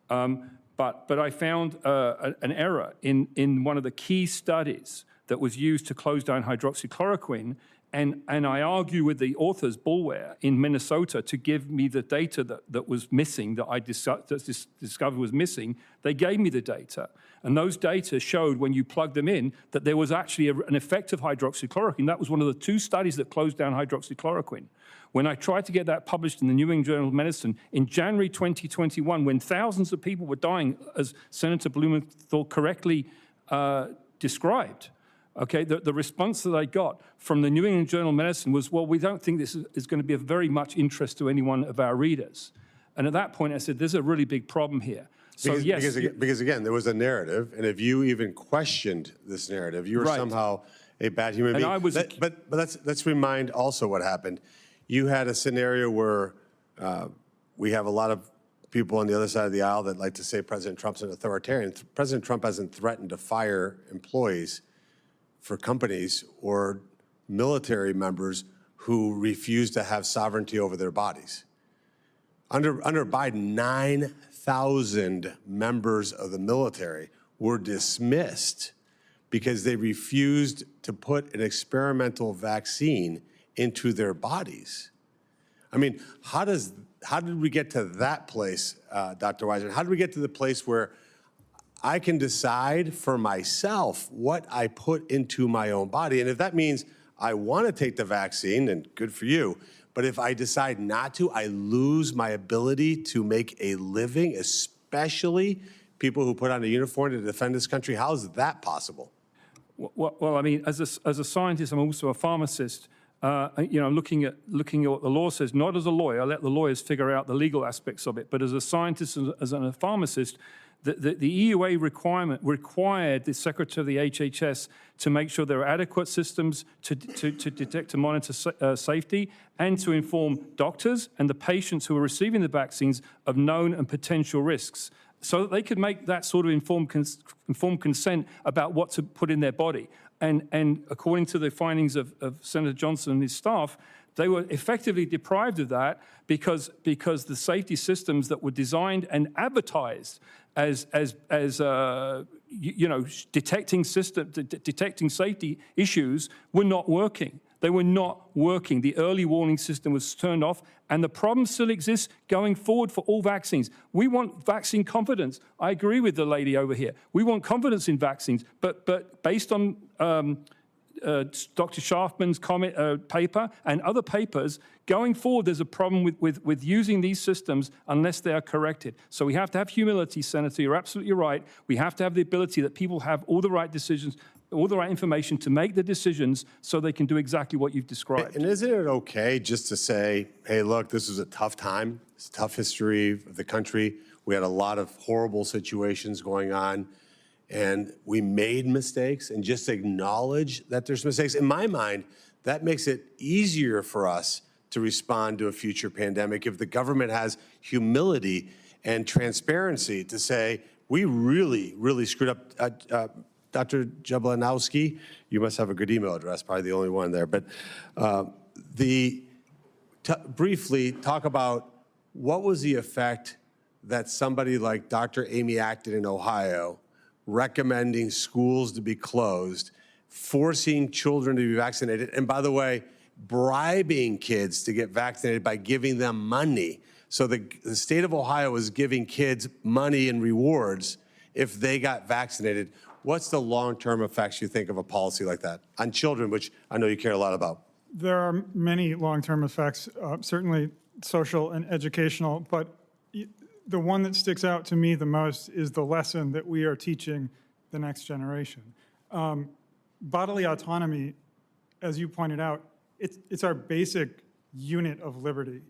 But I found an error in one of the key studies that was used to close down hydroxychloroquine. And I argue with the authors, Boulware, in Minnesota, to give me the data that was missing, that I discovered was missing. They gave me the data. And those data showed, when you plugged them in, that there was actually an effect of hydroxychloroquine. That was one of the 2 studies that closed down hydroxychloroquine. When I tried to get that published in the New England Journal of Medicine in January 2021, when thousands of people were dying, as Senator Blumenthal correctly described, okay, the response that I got from the New England Journal of Medicine was, well, we don't think this is going to be of very much interest to any one of our readers. And at that point, I said, there's a really big problem here. So Because again, there was a narrative, and if you even questioned this narrative, you were Right. somehow a bad human being. I was but let's remind also what happened. You had a scenario where we have a lot of people on the other side of the aisle that like to say President Trump's an authoritarian. President Trump hasn't threatened to fire employees for companies or military members who refuse to have sovereignty over their bodies. Under Biden, 9,000 members of the military were dismissed because they refused to put an experimental vaccine into their bodies. I mean, how did we get to that place, Dr. Weissman? How did we get to the place where I can decide for myself what I put into my own body? And if that means I want to take the vaccine, then good for you. But if I decide not to, I lose my ability to make a living, especially people who put on a uniform to defend this country. How is that possible? Well, I mean, as a scientist, I'm also a pharmacist. You know, looking at what the law says, not as a lawyer, I let the lawyers figure out the legal aspects of it, but as a scientist, as a pharmacist, the EUA requirement required the Secretary of the HHS to make sure there are adequate systems to detect and monitor safety and to inform doctors and the patients who are receiving the vaccines of known and potential risks, so that they could make that sort of informed consent about what to put in their body. And according to the findings of Senator Johnson and his staff, they were effectively deprived of that because the safety systems that were designed and advertised as you know, detecting safety issues were not working. They were not working. The early warning system was turned off, and the problem still exists going forward for all vaccines. We want vaccine confidence. I agree with the lady over here. We want confidence in vaccines, but based on Dr. Sharfman's paper and other papers, going forward, there's a problem with using these systems unless they are corrected. So we have to have humility, Senator. You're absolutely right. We have to have the ability that people have all the right decisions, all the right information to make the decisions so they can do exactly what you've described. And isn't it okay just to say, hey, look, this was a tough time. It's a tough history of the country. We had a lot of horrible situations going on, and we made mistakes, and just acknowledge that there's mistakes. In my mind, that makes it easier for us to respond to a future pandemic if the government has humility and transparency to say, we really, really screwed up. Dr. Jablanowski, you must have a good email address, probably the only one there, but Briefly, talk about what was the effect that somebody like Dr. Amy Acton in Ohio recommending schools to be closed, forcing children to be vaccinated, and by the way, bribing kids to get vaccinated by giving them money. So the state of Ohio is giving kids money and rewards if they got vaccinated. What's the long-term effects you think of a policy like that on children, which I know you care a lot about? There are many long-term effects, certainly social and educational, but the one that sticks out to me the most is the lesson that we are teaching the next generation. Bodily autonomy, as you pointed out, it's our basic unit of liberty.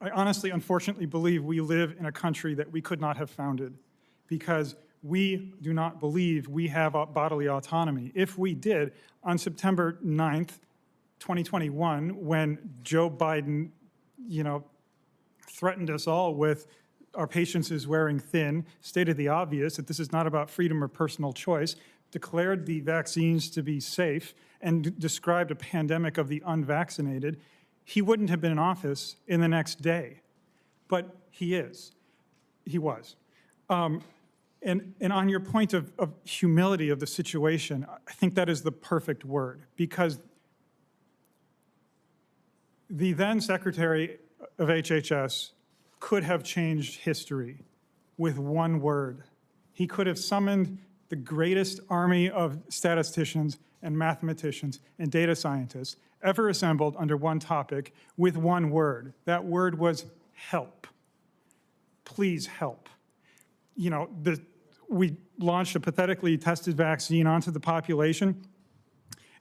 I honestly, unfortunately, believe we live in a country that we could not have founded because we do not believe we have bodily autonomy. If we did, on September 9th, 2021, when Joe Biden, threatened us all with our patience is wearing thin, stated the obvious, that this is not about freedom or personal choice, declared the vaccines to be safe, and described a pandemic of the unvaccinated, he wouldn't have been in office in the next day. But he is. He was. And on your point of humility of the situation, I think that is the perfect word, because the then Secretary of HHS could have changed history with one word. He could have summoned the greatest army of statisticians and mathematicians and data scientists ever assembled under one topic with one word. That word was help. Please help. We launched a pathetically tested vaccine onto the population,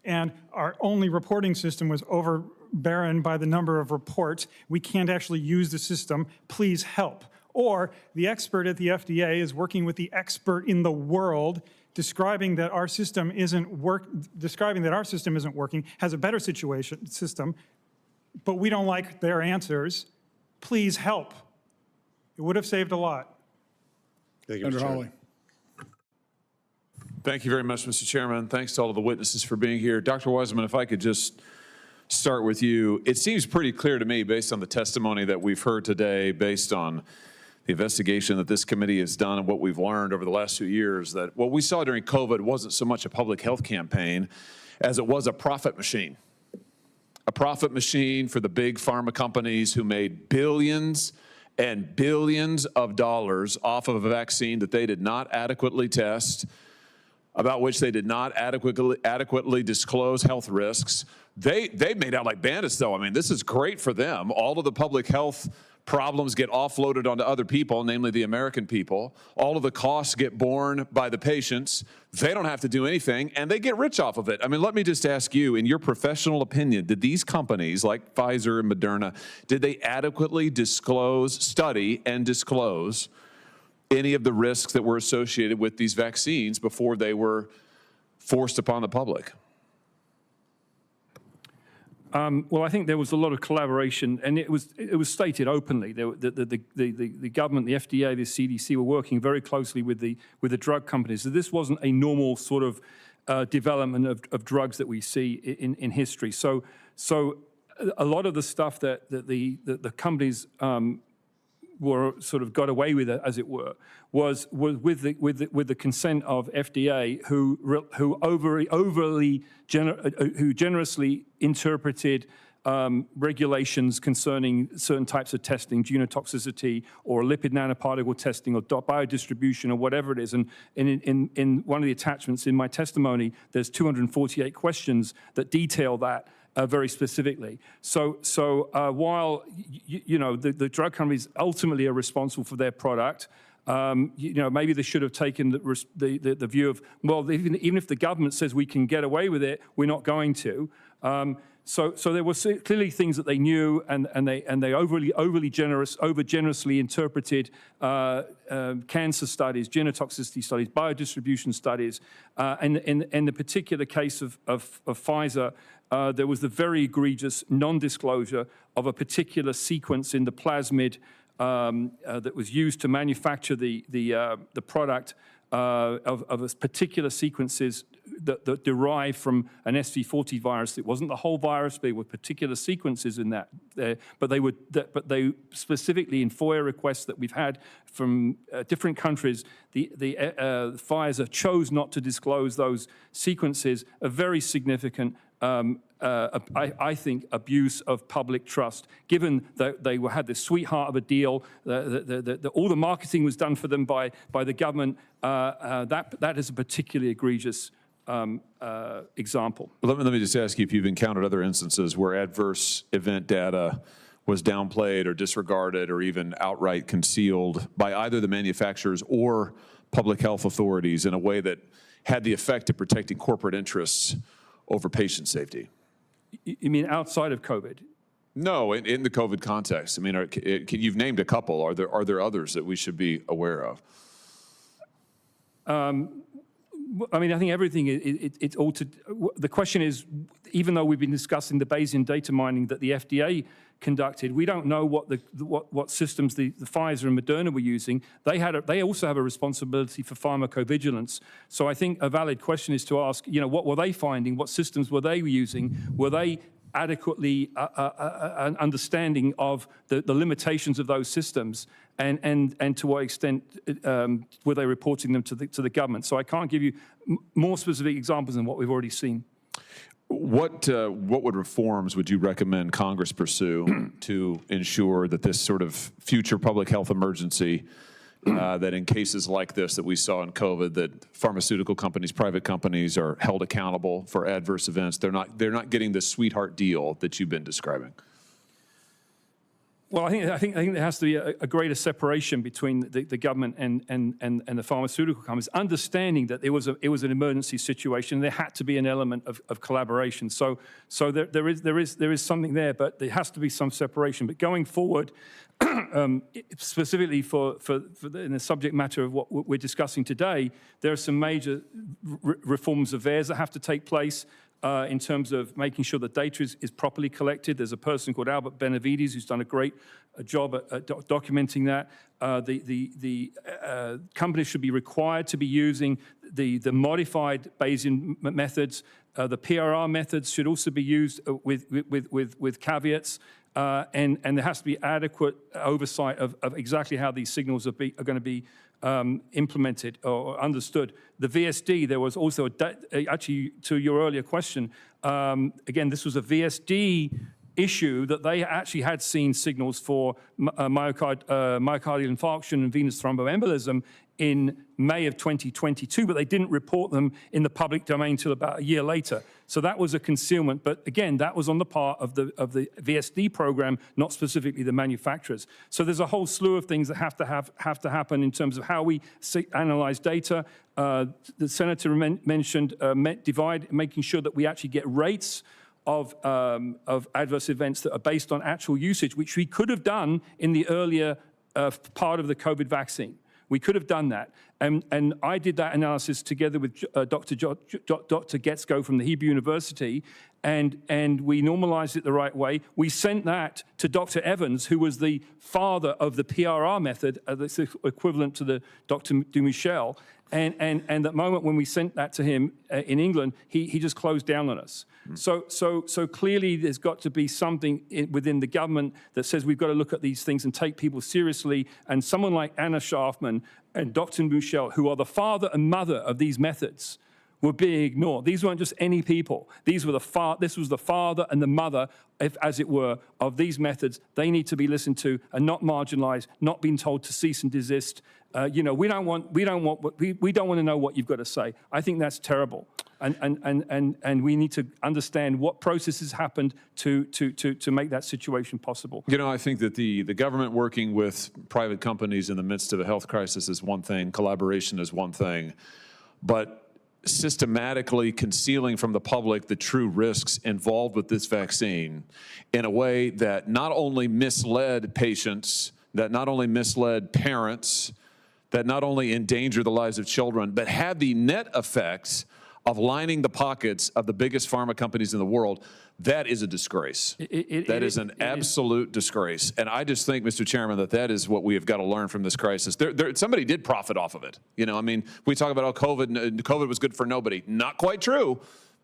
and our only reporting system was overbearing by the number of reports. We can't actually use the system. Please help. Or the expert at the FDA is working with the expert in the world, describing that our system isn't working, has a better system, but we don't like their answers. Please help. It would have saved a lot. Thank you, Mr. Senator Chairman. Hawley. Thank you very much, Mr. Chairman. Thanks to all of the witnesses for being here. Dr. Wiseman, if I could just start with you. It seems pretty clear to me, based on the testimony that we've heard today, based on the investigation that this committee has done and what we've learned over the last 2 years, that what we saw during COVID wasn't so much a public health campaign as it was a profit machine. A profit machine for the big pharma companies who made billions and billions of dollars off of a vaccine that they did not adequately test, about which they did not adequately disclose health risks. They made out like bandits, though. I mean, this is great for them. All of the public health problems get offloaded onto other people, namely the American people. All of the costs get borne by the patients. They don't have to do anything, and they get rich off of it. I mean, let me just ask you, in your professional opinion, did these companies like Pfizer and Moderna, did they adequately study and disclose any of the risks that were associated with these vaccines before they were forced upon the public? Well, I think there was a lot of collaboration, and it was stated openly. The government, the FDA, the CDC were working very closely with the drug companies. So this wasn't a normal sort of development of drugs that we see in history. So a lot of the stuff that the companies were sort of got away with it, as it were, was with the consent of FDA, who generously interpreted regulations concerning certain types of testing, genotoxicity or lipid nanoparticle testing or biodistribution or whatever it is. And in one of the attachments in my testimony, there's 248 questions that detail that very specifically. So while the drug companies ultimately are responsible for their product, maybe they should have taken the view of, well, even if the government says we can get away with it, we're not going to. So there were clearly things that they knew, and they over generously interpreted cancer studies, genotoxicity studies, biodistribution studies. And in the particular case of Pfizer, there was the very egregious non-disclosure of a particular sequence in the plasmid that was used to manufacture the product of particular sequences that derived from an SV40 virus. It wasn't the whole virus, there were particular sequences in that. But they specifically in FOIA requests that we've had from different countries, Pfizer chose not to disclose those sequences, a very significant I think, abuse of public trust, given that they had this sweetheart of a deal, all the marketing was done for them by the government. That is a particularly egregious example. Let me just ask you if you've encountered other instances where adverse event data was downplayed or disregarded or even outright concealed by either the manufacturers or public health authorities in a way that had the effect of protecting corporate interests over patient safety. You mean outside of COVID? No, in the COVID context. I mean, you've named a couple. Are there others that we should be aware of? I mean, I think everything, it's all to, the question is, even though we've been discussing the Bayesian data mining that the FDA conducted, we don't know what systems the Pfizer and Moderna were using. They also have a responsibility for pharmacovigilance. So I think a valid question is to ask, what were they finding? What systems were they using? Were they adequately an understanding of the limitations of those systems, and to what extent were they reporting them to the government? So I can't give you more specific examples than what we've already seen. What reforms would you recommend Congress pursue to ensure that this sort of future public health emergency, that in cases like this that we saw in COVID, that pharmaceutical companies, private companies are held accountable for adverse events? They're not getting the sweetheart deal that you've been describing. Well, I think there has to be a greater separation between the government and the pharmaceutical companies, understanding that it was an emergency situation. There had to be an element of collaboration. So there is something there, but there has to be some separation. But going forward, specifically for in the subject matter of what we're discussing today, there are some major reforms of VAERS that have to take place. In terms of making sure that data is properly collected. There's a person called Albert Benavides who's done a great job at documenting that. The companies should be required to be using the modified Bayesian methods. The PRR methods should also be used with caveats. And there has to be adequate oversight of exactly how these signals are going to be implemented or understood. The VSD, there was also, actually to your earlier question, again, this was a VSD issue that they actually had seen signals for myocardial infarction and venous thromboembolism in May of 2022, but they didn't report them in the public domain until about a year later. So that was a concealment, but again, that was on the part of the VSD program, not specifically the manufacturers. So there's a whole slew of things that have to happen in terms of how we analyze data. The senator mentioned making sure that we actually get rates of adverse events that are based on actual usage, which we could have done in the earlier part of the COVID vaccine. We could have done that. And I did that analysis together with Dr. Getsko from the Hebrew University, and we normalized it the right way. We sent that to Dr. Evans, who was the father of the PRR method, that's equivalent to the Dr. Dumichel. And that moment when we sent that to him in England, he just closed down on us. So clearly there's got to be something within the government that says we've got to look at these things and take people seriously. And someone like Anna Schaafman and Dr. Dumichel, who are the father and mother of these methods, were being ignored. These weren't just any people. This was the father and the mother, as it were, of these methods. They need to be listened to and not marginalized, not being told to cease and desist. We don't want to know what you've got to say. I think that's terrible. And we need to understand what processes happened to make that situation possible. I think that the government working with private companies in the midst of a health crisis is one thing, collaboration is one thing, but systematically concealing from the public the true risks involved with this vaccine in a way that not only misled patients, that not only misled parents, that not only endangered the lives of children, but had the net effects of lining the pockets of the biggest pharma companies in the world, that is a disgrace. That is an absolute disgrace. And I just think, Mr. Chairman, that is what we have got to learn from this crisis. Somebody did profit off of it. You know, I mean, we talk about, COVID was good for nobody. Not quite true.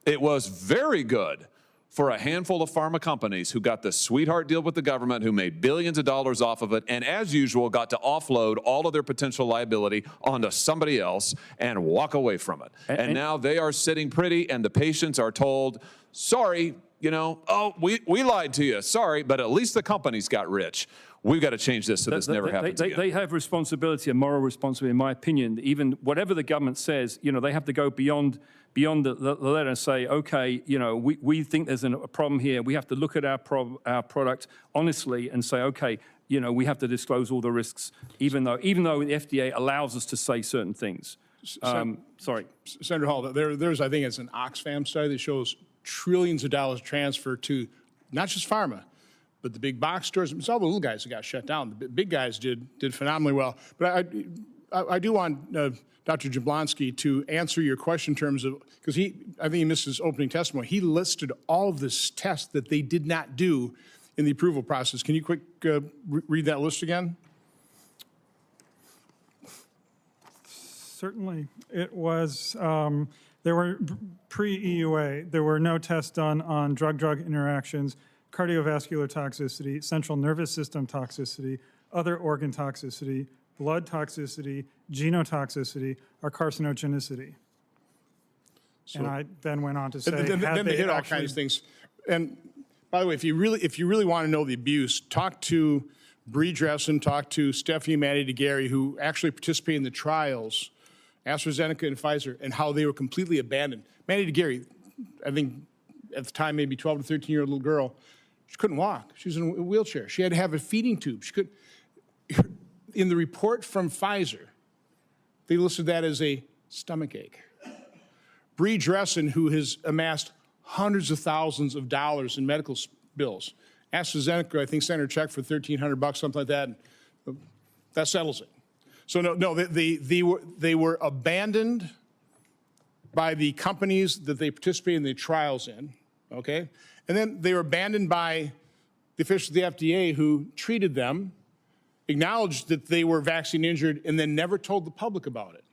It was very good for a handful of pharma companies who got the sweetheart deal with the government, who made billions of dollars off of it, and as usual, got to offload all of their potential liability onto somebody else and walk away from it. And now they are sitting pretty, and the patients are told, sorry, you know, oh, we lied to you, sorry, but at least the companies got rich. We've got to change this so this never happens again. They have responsibility, a moral responsibility, in my opinion. Even whatever the government says, you know, they have to go beyond the letter and say, okay, you know, we think there's a problem here. We have to look at our product honestly and say, okay, you know, we have to disclose all the risks, even though the FDA allows us to say certain things. Sorry. Senator Hall, there's, I think it's an Oxfam study that shows trillions of dollars transfer to not just pharma, but the big box stores. It's all the little guys that got shut down. The big guys did phenomenally well. But I do want Dr. Jablonski to answer your question in terms of, because I think he missed his opening testimony. He listed all of this tests that they did not do in the approval process. Can you quick read that list again? Certainly. It was, there were pre-EUA, there were no tests done on drug-drug interactions, cardiovascular toxicity, central nervous system toxicity, other organ toxicity, blood toxicity, genotoxicity, or carcinogenicity. And I then went on to say, then they hit all kinds of things. And by the way, if you really want to know the abuse, talk to Bree Dressen, talk to Stephanie Manny-DeGarry, who actually participated in the trials, AstraZeneca and Pfizer, and how they were completely abandoned. Manny-DeGarry, I think at the time maybe 12 to 13-year-old little girl, she couldn't walk. She was in a wheelchair. She had to have a feeding tube. In the report from Pfizer, they listed that as a stomach ache. Bree Dressen, who has amassed hundreds of thousands of dollars in medical bills. AstraZeneca, I think, sent her a check for $1,300, something like that. And that settles it. So no, they were abandoned by the companies that they participated in the trials in, okay? And then they were abandoned by the officials of the FDA who treated them, acknowledged that they were vaccine injured, and then never told the public about it.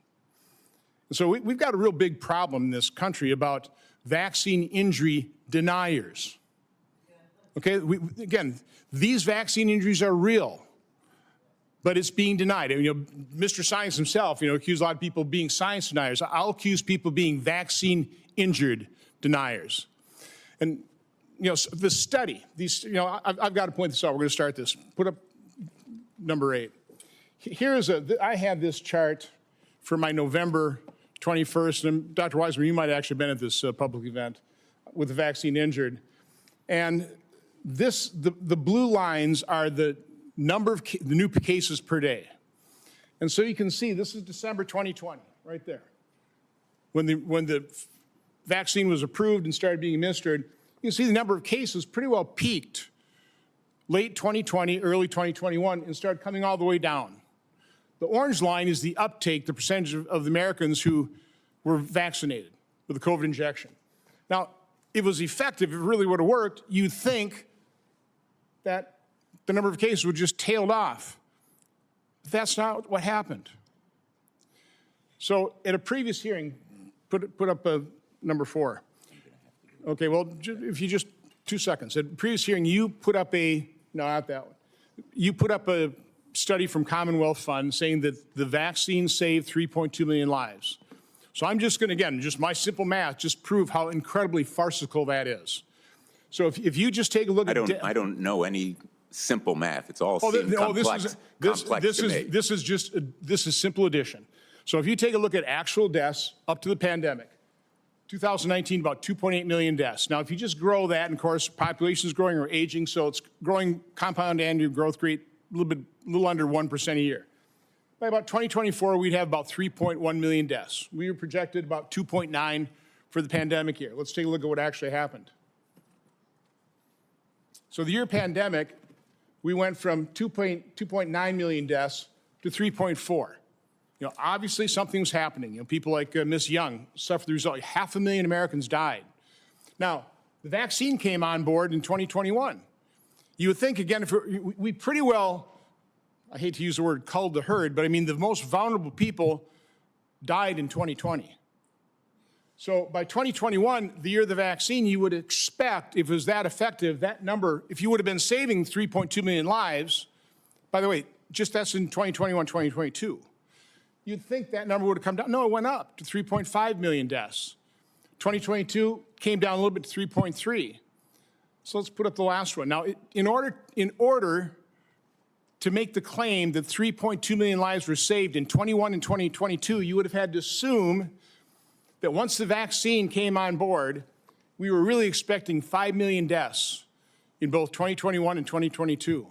And so we've got a real big problem in this country about vaccine injury deniers. Okay, again, these vaccine injuries are real, but it's being denied. And, you know, Mr. Science himself, you know, accused a lot of people of being science deniers. I'll accuse people of being vaccine injured deniers. And, you know, the study, these, you know, I've got to point this out. We're going to start this. Put up number 8. I have this chart for my November 21st, and Dr. Wiseman, you might have actually been at this public event with the vaccine injured. And the blue lines are the number of the new cases per day. And so you can see this is December 2020, right there. When the vaccine was approved and started being administered, you can see the number of cases pretty well peaked late 2020, early 2021, and started coming all the way down. The orange line is the uptake, the percentage of the Americans who were vaccinated with the COVID injection. Now, it was effective, if it really would have worked, you'd think that the number of cases would just tailed off. But that's not what happened. So at a previous hearing, put up number 4. Okay, well, if you just 2 seconds. At a previous hearing, you put up no, not that one. You put up a study from Commonwealth Fund saying that the vaccine saved 3.2 million lives. So I'm just going to, again, just my simple math, just prove how incredibly farcical that is. So if you just take a look at... I don't know any simple math. It's all complex to me. This is simple addition. So if you take a look at actual deaths up to the pandemic, 2019, about 2.8 million deaths. Now, if you just grow that, and of course, population is growing or aging, so it's growing compound annual growth rate a little under 1% a year. By about 2024, we'd have about 3.1 million deaths. We were projected about 2.9 for the pandemic year. Let's take a look at what actually happened. So the year pandemic, we went from 2.9 million deaths to 3.4. Obviously something was happening. People like Ms. Young suffered the result. 500,000 Americans died. Now, the vaccine came on board in 2021. You would think, again, if we pretty well, I hate to use the word culled the herd, but I mean the most vulnerable people died in 2020. So by 2021, the year of the vaccine, you would expect, if it was that effective, that number, if you would have been saving 3.2 million lives, by the way, just that's in 2021, 2022, you'd think that number would have come down. No, it went up to 3.5 million deaths. 2022 came down a little bit to 3.3. So let's put up the last one. Now, in order to make the claim that 3.2 million lives were saved in 21 and 2022, you would have had to assume that once the vaccine came on board, we were really expecting 5 million deaths in both 2021 and 2022.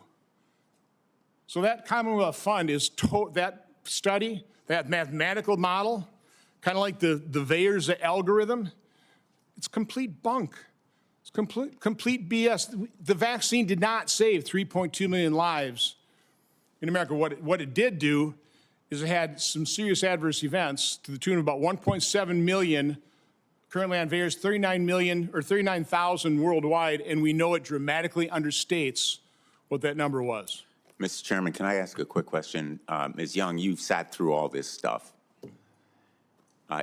So that Commonwealth Fund is that study, that mathematical model, kind of like the Veyer's algorithm, it's complete bunk. It's complete BS. The vaccine did not save 3.2 million lives in America. What it did do is it had some serious adverse events to the tune of about 1.7 million, currently on Veyer's 39,000 worldwide, and we know it dramatically understates what that number was. Mr. Chairman, can I ask a quick question? Ms. Young, you've sat through all this stuff.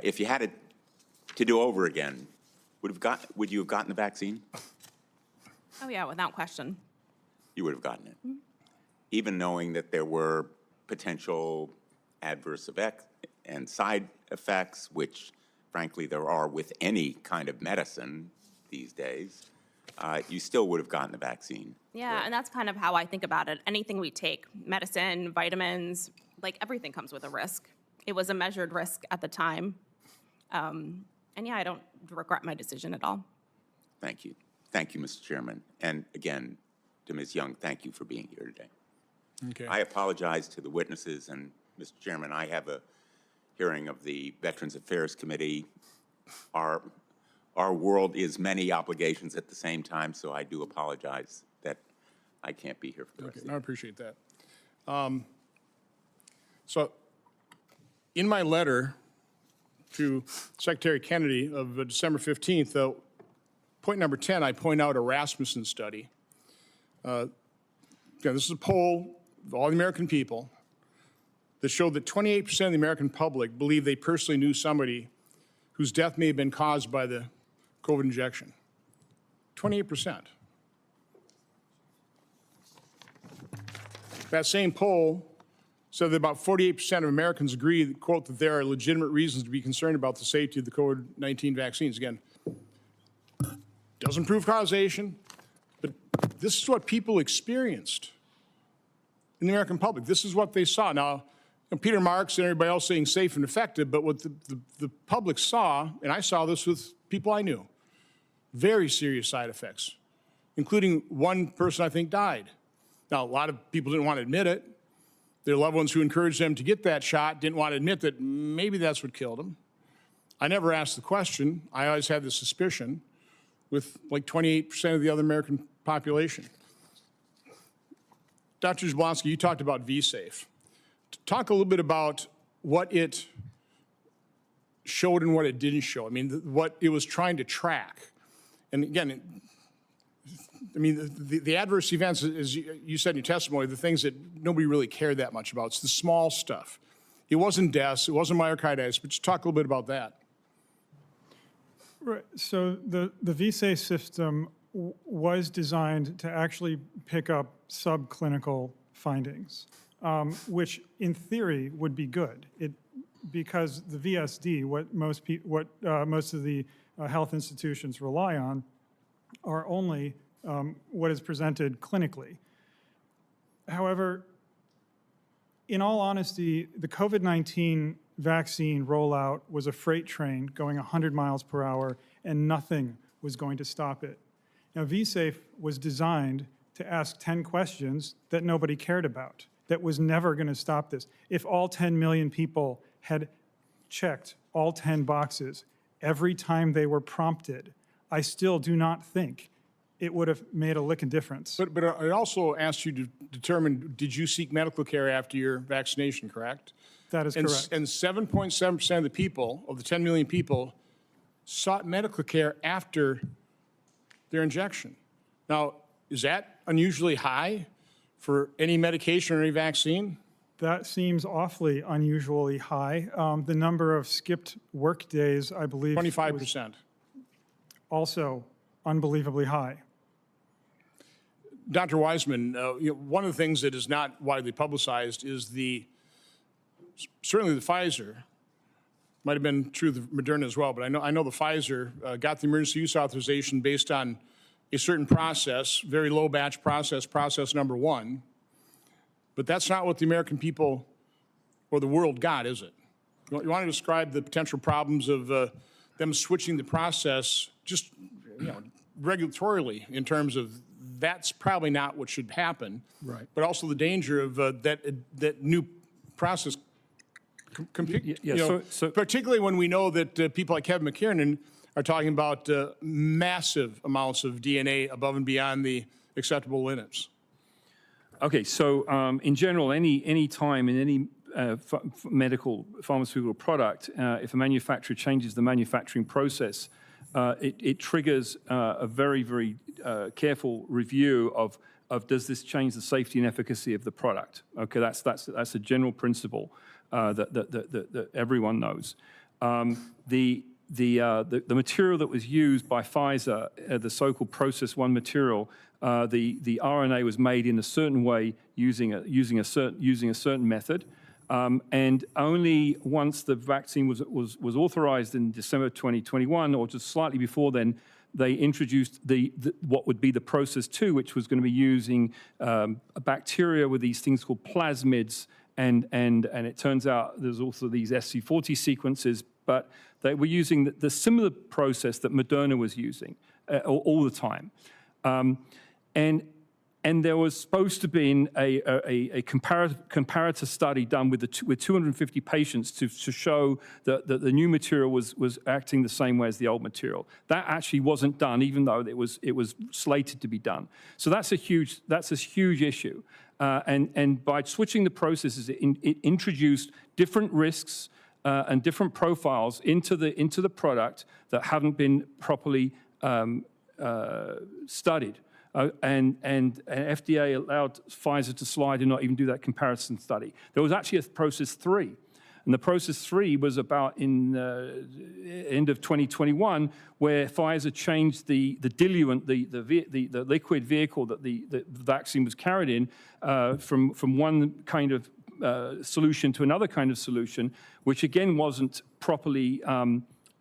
If you had it to do over again, would you have gotten the vaccine? Oh, yeah, without question. You would have gotten it, even knowing that there were potential adverse effects and side effects, which frankly there are with any kind of medicine these days. You still would have gotten the vaccine. Yeah, and that's kind of how I think about it. Anything we take, medicine, vitamins, like everything comes with a risk. It was a measured risk at the time. And yeah, I don't regret my decision at all. Thank you. Thank you, Mr. Chairman. And again, to Ms. Young, thank you for being here today. Okay. I apologize to the witnesses, and Mr. Chairman, I have a hearing of the Veterans Affairs Committee. Our world is many obligations at the same time, so I do apologize that I can't be here for the rest of the I appreciate that. So in my letter to Secretary Kennedy of December 15th, point number 10, I point out a Rasmussen study. Again, this is a poll of all the American people that showed that 28% of the American public believe they personally knew somebody whose death may have been caused by the COVID injection. 28%. That same poll said that about 48% of Americans agree, quote, that there are legitimate reasons to be concerned about the safety of the COVID-19 vaccines. Again, doesn't prove causation, but this is what people experienced in the American public. This is what they saw. Now, Peter Marks and everybody else saying safe and effective, but what the public saw, and I saw this with people I knew, very serious side effects, including one person I think died. Now, a lot of people didn't want to admit it. Their loved ones who encouraged them to get that shot didn't want to admit that maybe that's what killed them. I never asked the question. I always had the suspicion with like 28% of the other American population. Dr. Jablonski, you talked about V-Safe. Talk a little bit about what it showed and what it didn't show. I mean, what it was trying to track. And again, the adverse events, as you said in your testimony, the things that nobody really cared that much about. It's the small stuff. It wasn't deaths, it wasn't myocarditis, but just talk a little bit about that. Right. So the V-Safe system was designed to actually pick up subclinical findings, which in theory would be good. Because the VSD, what most of the health institutions rely on, are only what is presented clinically. However, in all honesty, the COVID-19 vaccine rollout was a freight train going 100 miles per hour, and nothing was going to stop it. Now, V-Safe was designed to ask 10 questions that nobody cared about, that was never going to stop this. If all 10 million people had checked all 10 boxes every time they were prompted, I still do not think it would have made a lick of difference. But it also asked you to determine, did you seek medical care after your vaccination, correct? That is correct. And 7.7% of the people, of the 10 million people, sought medical care after their injection. Now, is that unusually high for any medication or any vaccine? That seems awfully unusually high. The number of skipped work days, I believe, was 25%. also unbelievably high. Dr. Wiseman, one of the things that is not widely publicized is certainly the Pfizer, might have been true of the Moderna as well, but I know the Pfizer got the emergency use authorization based on a certain process, very low batch process number one. But that's not what the American people or the world got, is it? You want to describe the potential problems of them switching the process just regulatorily in terms of that's probably not what should happen. Right. But also the danger of that new process, particularly when we know that people like Kevin McKiernan are talking about massive amounts of DNA above and beyond the acceptable limits. Okay, so in general, any time in any pharmaceutical product, if a manufacturer changes the manufacturing process, it triggers a very, very careful review of does this change the safety and efficacy of the product. Okay, that's a general principle that everyone knows. The material that was used by Pfizer, the so-called Process 1 material, the RNA was made in a certain way using a certain method, and only once the vaccine was authorized in December 2021, or just slightly before then, they introduced what would be the Process 2, which was going to be using a bacteria with these things called plasmids, and it turns out there's also these SC40 sequences, but they were using the similar process that Moderna was using all the time. And there was supposed to be a comparator study done with 250 patients to show that the new material was acting the same way as the old material. That actually wasn't done, even though it was slated to be done. So that's a huge issue. And by switching the processes, it introduced different risks and different profiles into the product that haven't been properly studied. And FDA allowed Pfizer to slide and not even do that comparison study. There was actually a Process 3. And the Process 3 was about in end of 2021, where Pfizer changed the diluent, the liquid vehicle that the vaccine was carried in from one kind of solution to another kind of solution, which again wasn't properly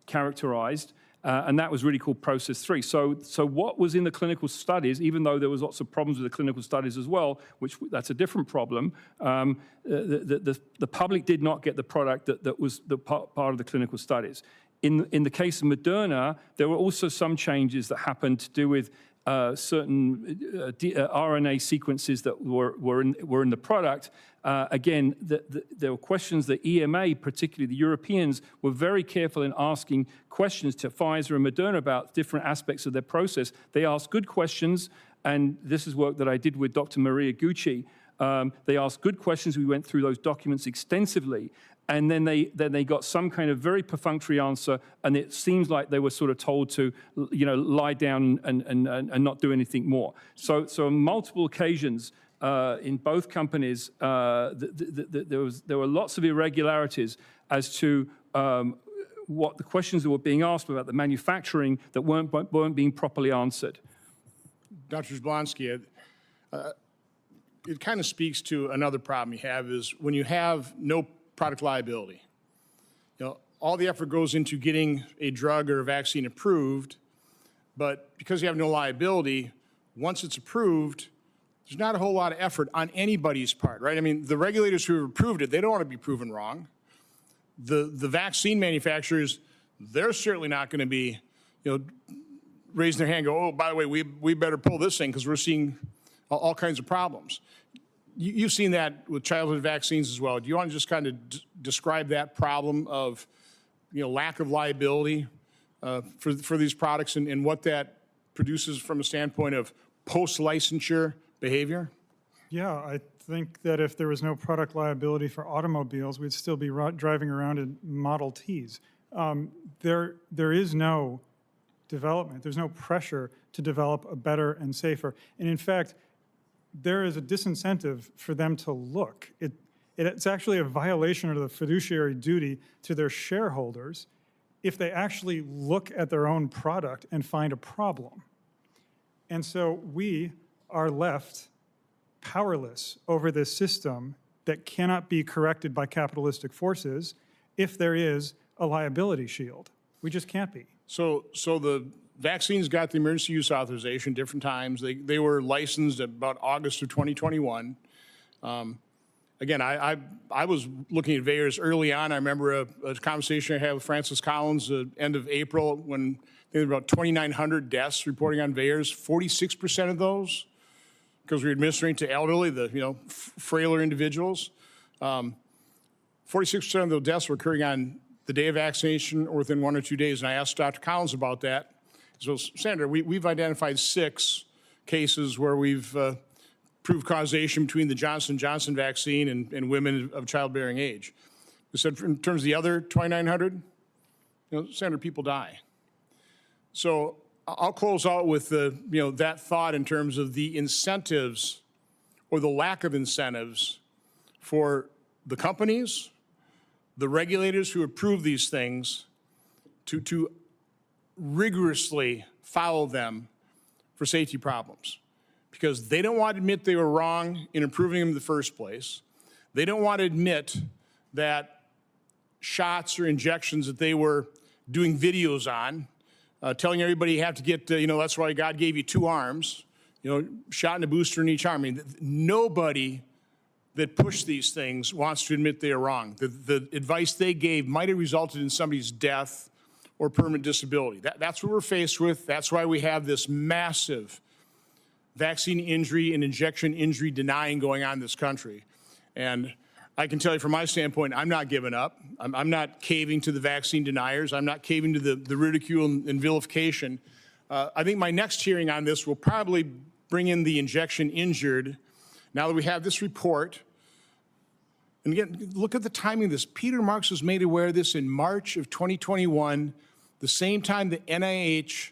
characterized. And that was really called Process 3. So what was in the clinical studies, even though there was lots of problems with the clinical studies as well, which that's a different problem, the public did not get the product that was the part of the clinical studies. In the case of Moderna, there were also some changes that happened to do with certain RNA sequences that were in the product. Again, there were questions that EMA, particularly the Europeans, were very careful in asking questions to Pfizer and Moderna about different aspects of their process. They asked good questions, and this is work that I did with Dr. Maria Gucci. They asked good questions. We went through those documents extensively. And then they got some kind of very perfunctory answer, and it seems like they were sort of told to, lie down and not do anything more. So on multiple occasions in both companies, there were lots of irregularities as to what the questions that were being asked about the manufacturing that weren't being properly answered. Dr. Jablonski, it kind of speaks to another problem you have is when you have no product liability. All the effort goes into getting a drug or a vaccine approved, but because you have no liability, once it's approved, there's not a whole lot of effort on anybody's part, right? I mean, the regulators who have approved it, they don't want to be proven wrong. The vaccine manufacturers, they're certainly not going to be, raising their hand and go, oh, by the way, we better pull this thing because we're seeing all kinds of problems. You've seen that with childhood vaccines as well. Do you want to just kind of describe that problem of, lack of liability for these products and what that produces from a standpoint of post-licensure behavior? Yeah, I think that if there was no product liability for automobiles, we'd still be driving around in Model Ts. There is no development. There's no pressure to develop a better and safer. And in fact, there is a disincentive for them to look. It's actually a violation of the fiduciary duty to their shareholders if they actually look at their own product and find a problem. And so we are left powerless over this system that cannot be corrected by capitalistic forces if there is a liability shield. We just can't be. So the vaccines got the emergency use authorization different times. They were licensed at about August of 2021. Again, I was looking at VAERS early on. I remember a conversation I had with Francis Collins at the end of April when there were about 2,900 deaths reporting on VAERS. 46% of those, because we were administering to elderly, the frailer individuals. 46% of those deaths were occurring on the day of vaccination or within 1 or 2 days. And I asked Dr. Collins about that. So, Senator, we've identified 6 cases where we've proved causation between the Johnson & Johnson vaccine and women of childbearing age. We said in terms of the other 2,900, Senator, people die. So I'll close out with that thought in terms of the incentives or the lack of incentives for the companies, the regulators who approve these things to rigorously follow them for safety problems, because they don't want to admit they were wrong in approving them in the first place. They don't want to admit that shots or injections that they were doing videos on, telling everybody you have to get, that's why God gave you 2 arms, shot in a booster in each arm. I mean, nobody that pushed these things wants to admit they are wrong. The advice they gave might have resulted in somebody's death or permanent disability. That's what we're faced with. That's why we have this massive vaccine injury and injection injury denying going on in this country. And I can tell you from my standpoint, I'm not giving up. I'm not caving to the vaccine deniers. I'm not caving to the ridicule and vilification. I think my next hearing on this will probably bring in the injection injured. Now that we have this report, and again, look at the timing of this. Peter Marks was made aware of this in March of 2021, the same time the NIH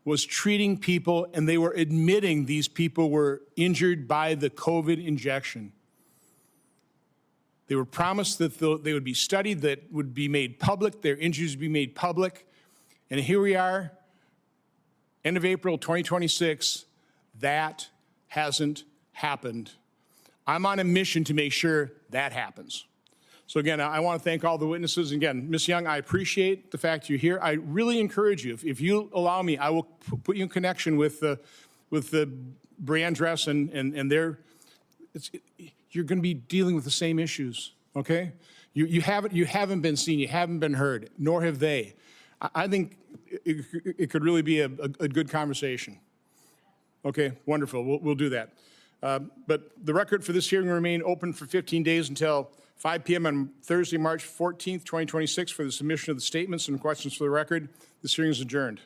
was treating people and they were admitting these people were injured by the COVID injection. They were promised that they would be studied, that would be made public, their injuries would be made public. And here we are, end of April 2026, that hasn't happened. I'm on a mission to make sure that happens. So again, I want to thank all the witnesses. Again, Ms. Young, I appreciate the fact you're here. I really encourage you, if you allow me, I will put you in connection with the Briandress and their, you're going to be dealing with the same issues, okay? You haven't been seen, you haven't been heard, nor have they. I think it could really be a good conversation. Okay, wonderful, we'll do that. But the record for this hearing will remain open for 15 days until 5 p.m. on Thursday, March 14th, 2026 for the submission of the statements and questions for the record. This hearing is adjourned.